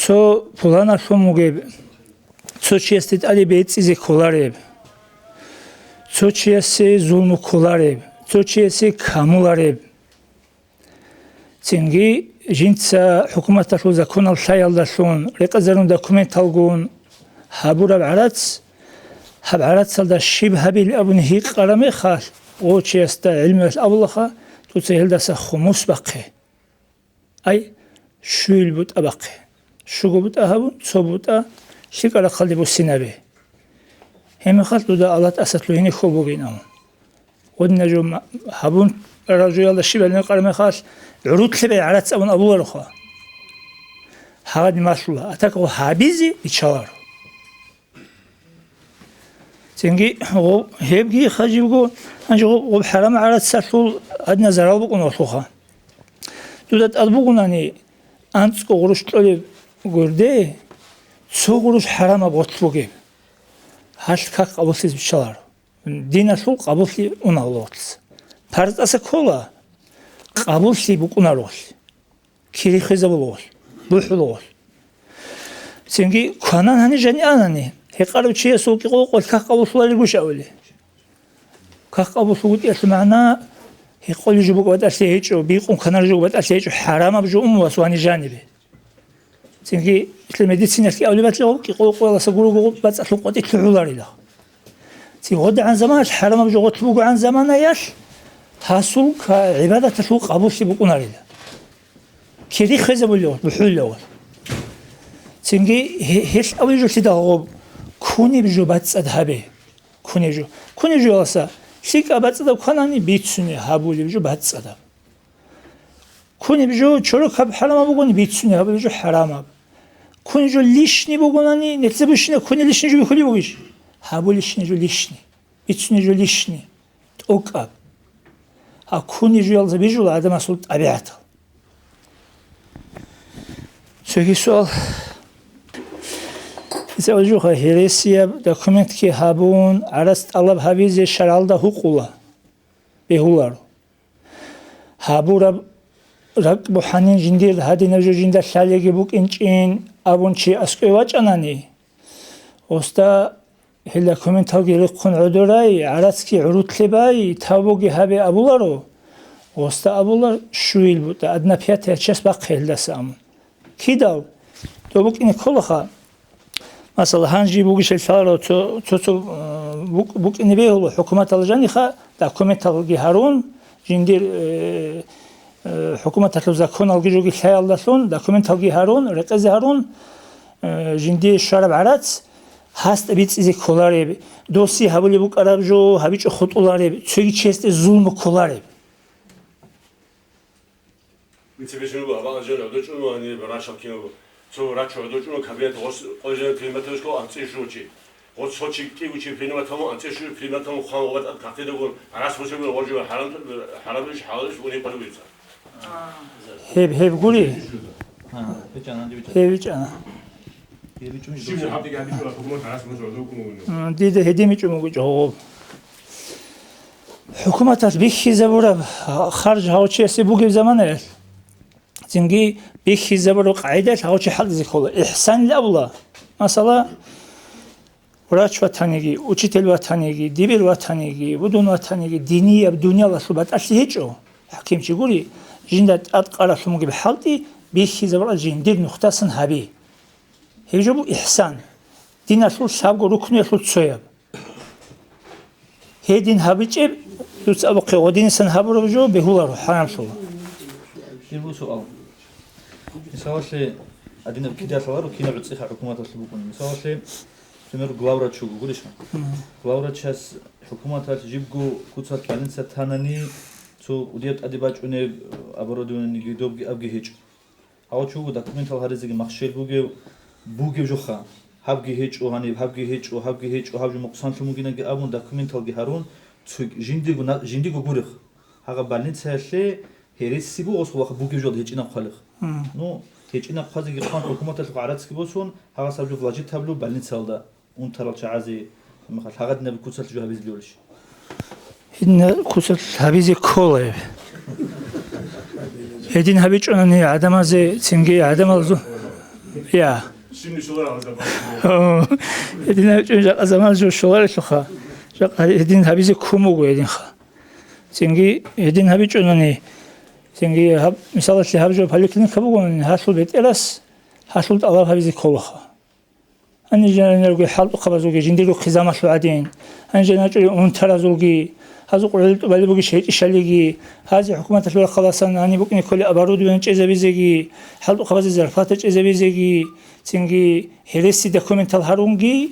تو فلان شو مجيب تو چیستید علی بیت چیزی کلارب تو چیستی ظلم کلارب تو چیستی کامولارب چنگی جنس حکومت روز کنال شایل داشون رقصرون دکومنت الگون هبورا بعرض هبعرض سال شبه هبیل ابن هیق قرمه خال او چیست علم الأولخا تو سهل دست خموس بقه أي شويل بود أبقه شو بود أهبون صو بود شيك على خالد بالسنابه هم خالد ده الله أسد له هني خوبو بينهم ودنا جو هبون الرجال الله شبه لنا قرمه خال عروض لبي عرض أبن أبو الخا هذا ما شاء الله أتاكو حابيزي يشار تنجي هو هبجي خجيبو أنجو وبحرام عرض سرطول أدنى زرابو كنوخا دودت أدبوغناني أنتسكو غروش تولي غورده سو غروش حرام أبوتلوغي هاش كاك قبولسيز بشالار دين أسول قبولسي أونالوغتس فرد أسا كولا قبولسي بوك أونالوغ كيري خيزابولوغ بوحولوغ سينجي كوانان هاني جاني آناني هيقارو چيه سوكي قول كاك قبولسوالي بوش أولي كاك قبولسوالي يسمعنا يقول يجيبوك بعد أشياء بيقوم كنار يجيبوك بعد أشياء حرام بجو وسواني جانبه تيجي المديسين في أولي بتلاقوا يقولوا والله سقولوا بعد أسلوب قد يطلعوا له تيجي غد عن زمان حرام بجو غتبوق عن زمان ياش حاسو كعبادة تسوق أبو سيبوكون عليه كذي خزبوا له بحول له تيجي هيش أولي جو تداغب كوني بجو بعد أذهبه كوني جو أصلا شيك أبد صدق خاناني بيتسوني هابولي بيجو بد صدق كوني بيجو چلو خب حرام بگونی بيتسوني هابولي بيجو حرام كوني جو ليشني بگوناني نتزبوشني كوني ليشني جو بيخولي بگوش هابولي ليشني جو ليشني بيتسوني جو ليشني توكاب ها كوني جو يلزم بيجو العدم أصول طبيعته سوكي سؤال إذا وجوها هرسيا دوكومنت كي هابون عرست الله بهابيزي شرال ده حقوقه بهولارو هابورا رقب حنين جندير هادي نجو جندر شاليجي بوك إنچين أبون شي أسكوي واجاناني وستا هلا كومنت هاجي رقون عدوراي عرست كي عروض لباي تابوغي هابي أبولارو وستا أبولار شويل بود أدنى بيات هرچس باقي هلا سامون كي داو دوبوك إني كلها مثلا هنجي بوجش الفارو تو بوك إني بيهولو حكومة الجاني خا دوكومنت الجي هارون جندير حكومة الوزاكون الجي جوجي خيال داسون دوكومنت الجي هارون رقز هارون جندير شرب عرات هست بيت إزي كولاري دوسي هبولي بوك عرب جو هبيج خطولاري تيجي چست ظلم كولاري mitsubishi bu aban jön ödü çunu hani bana şakino so raço ödü çunu kabiyet os ojen kıymetli ko antsi şuçi 소치 끼우치 필마타모 안체슈 필마타모 광고가 각대되고 알아서 보시면 어디가 하람을 샤워를 운이 빠르고 있어. 해구리 했잖아. 해있잖아. 심지어 합의가 안 되고 그거만 알아서 보시면 어디고 뭐는. 디데 해디미 좀 그죠. حكومة بيخي زبورة خارج هاوشي سيبوكي بزمانه تنجي بيخي زبورة قاعدة هاوشي حد زيكولا إحسان لأولا مثلا وراش وطنيجي учитель وطنيجي دبير وطنيجي بدون وطنيجي دينية بدنيا لصوبات أشلي هيجو حكيم شيقولي جندات أتقرأ سموكي بحالتي بيخي زبورة جندير نختاسن هابي هيجو إحسان دين أسول سابقو ركن أسول تسويب هيدين هابيتشي دوس أبقي ودين سن هابرو جو بهولارو حرام سولا. يبغى سؤال. مثلا شيء أدينا كده صاروا كنا بتصيح حكومة تسلبكون. مثلا شيء تمر غلاورات شو قوليش. غلاورات شاس حكومة تجيبكو كوتسات كلين ستانني تو وديت أديباج ونه أبرودون نيجيدوب أبجي هيج. أو شو دكتورين هاريزي مخشيل بوجي جوخا. هابجي هيج أو هني هابجي هيج أو هابجي هيج أو هابجي مقصان شو ممكن نجي أبون دكتورين هارون جندي غورخ هاغا بالنسا شي هيريسيبو اوسو واخ بوكي جود هيچينا خالخ نو هيچينا خازي خان حكومت القعراتسكي بوسون هاغا سابجو فلاجي تابلو بالنسا دا اون ترال چازي مخال هاغا دنا بكوسل جو هابيز ليولش إن كوسل هابيزي كوله هدين هابيچ أنني عدم زي سنجي عدم الزو يا 심리 쇼가 나와서 هدين هابيچ أزمان جو شوال شخا هدين هابيزي كوموغو هدين خا سنجي هدين هابيچ أنني سنجي هاب مثلا اللي هابجو بالكلين كبوغون هاسول بيت إلاس هاسول الله هابيزي كولخا أنا جانا نرجع حلب قبضوجي جنديرو خزامة سعدين أنا جانا نرجع أنترازوجي هذا قلت بالي بقى شيء إشاليجي هذه حكومة الدولة خلاصاً أنا بقول كل أبارود وينش إذا بيزجي حلب قبض الزرفات إذا بيزجي تنجي هرسي دوكيمنت الهارونجي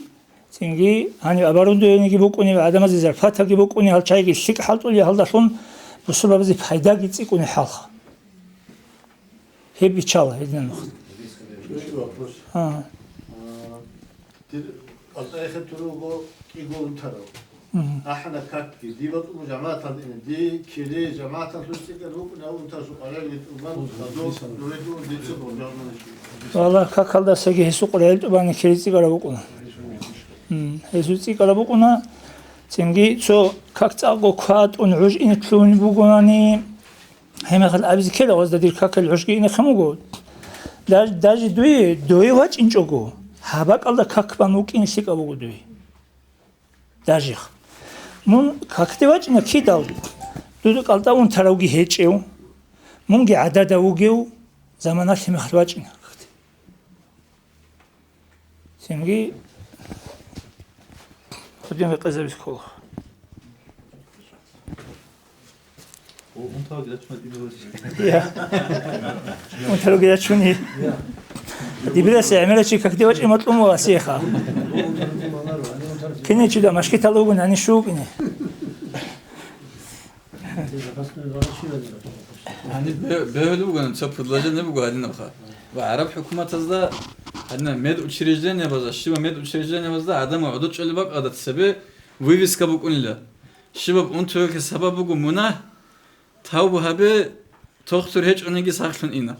تنجي أنا أبارود وينجي بقولني بعد ما الزرفات هجي بقولني هالشيء الشيك حلط لي هالدخون بسبب ذي فايدة جت يكون حالها هي بيشالله هذا النقطة الآخر تروجو يقولون ترى احنا كاتي دي بطل جماعة دي كذي جماعة تلوستيك الروب ناو انتشوا على الومان خدوم نريدو دي تبون والله كاكالدا سجى هسوق العيد وبان كريتي كلامكونا هسوتي كلامكونا تنجي شو كاكتاغو كات ونعج إن تلون بوجوني هم خل أبيز كذا وزد دير كاك العج إن خموجو داج دوي واج إنجوجو هباك الله كاك بانوك إن سيك أبوجو دوي داجيخ مون كاكتواج نكيدال دودو قالتا اون تراوغي هيچيو مونغي عدد اوغيو زمانات مخلواج نكت سينغي خديم قزبس كول اون تراوغي داتشما ديبروس يا اون تراوغي داتشوني ديبرس عملتي كاكتواج مطلوم واسيخا كني چدا مشكي تلوغن اني شوبني يعني böyle bugün çapırlaca ne bu halinde bakar. Ve Arap hükümetinde hani med uçuricilerin yapazda, şimdi med uçuricilerin yapazda adam udut şöyle bak adat sebebi vivska bu konuda. Şimdi on Türkiye sebep bu muna tavbu habe doktor hiç onunki sakın ina.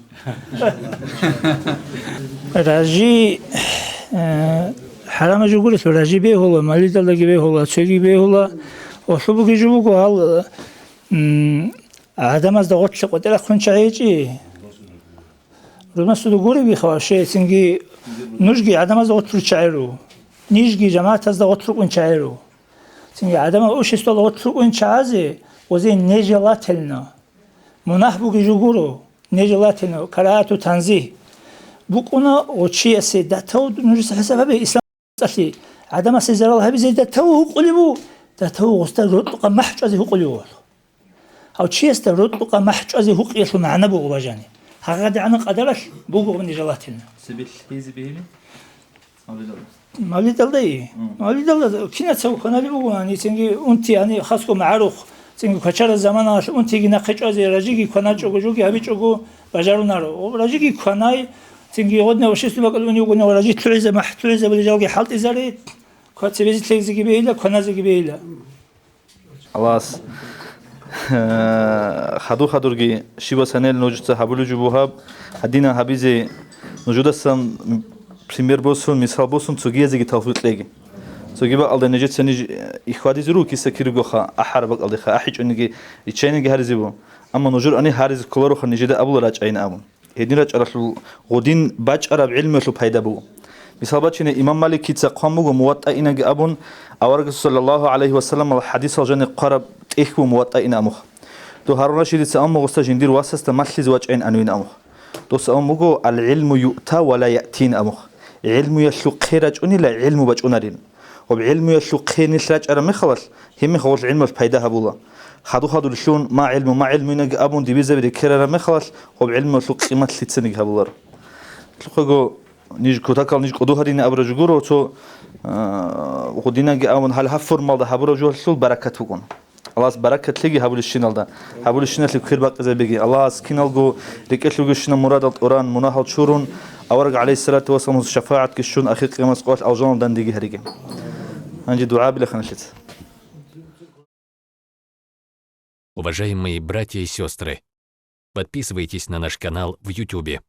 راجي حرام جوجل راجي به هو مالي دلقي به هو تشيجي به هو وصبوكي جوجو هال عدم از دقت شقت لا خون شعيجي رمس دغوري بخواشي سنجي نجي عدم از دقت شعيرو نيجي جماعه از دقت كون شعيرو سنجي عدم اوش است دقت كون شعازي وزين نجلاتلنا منحبوكي جوجورو نجلاتلنا قراءه تنزيه بقونا وشي سيداتو نجس حسابه اسلام صحي عدم سيزرال هبي زيداتو قلبو داتو غستر رطق محجزي قلبو او شي است رطق محجزي قيس معنا بو باجاني هغد عن قدرش بوغو من جلاتنا سبيل هيزي بيلي مالي دلدي كنا تسو كنا لي بوغو اني تنجي انت يعني خاصكو معروف تنجي كچر زماناش انت گنا خچازي راجيگي كنا چوگوجوگي هبي چوگو باجارو نارو راجيگي كناي تنجي غدنا وشيس بقلوني وقلنا راجي تلزم محتلزم بالجوگي حالت زريت Kaçıbezi tekzi gibi eyle, konazı gibi eyle. Алас хаду хадурги шива санел ножуца хабулу жубухаб хадина хабизе ножудасан пример босун мисал босун цугиязиги тавфиқлеги цугиба алда нежет сани ихвадизи ру киса киргоха ахарбак алдиха ахичуниги ичениги харизибу амма ножур ани хариз колоруха нежеда абул рачайна абун hedin raçarasul godin baç arab ilmi su payda bu misal baçine imam malik kitsa qamugo muwatta inagi abun awarga sallallahu aleyhi ve sellem al hadis aljani qarab ihku muwatta ina amu to harun rashid sa amu gosta jindir wasasta masliz waj'in anwin amu to sa amugo al ilmu yu'ta wa la ya'tin amu ilmu yashu khiraj unila ilmu baj'unarin وبعلم يشقين الشراج أنا مخلص هم خلاص علم الفايدة هبولا خدوا شلون ما علم ينج أبون دبيزة بذكر مخلص وبعلم يشق قيمة لتسنج هبولا تلقوا نيج كتاكل نيج قدوها دين أبرج جورو تو وخدينا أبون هل هفر مال ده هبرج جور شل بركة تكون الله بركة تلاقي هبول الشينال ده هبول الشينال اللي خير بقى زي بيجي الله سكينال جو ركش لقوا الشينال مراد القرآن مناهض شورون أورج عليه الصلاة والسلام شفاعة كشون أخير قيمة قوات أوجان دندقي هريجي عندي دعاء بلا خنشت. Уважаемые братья и сестры, подписывайтесь на наш канал в YouTube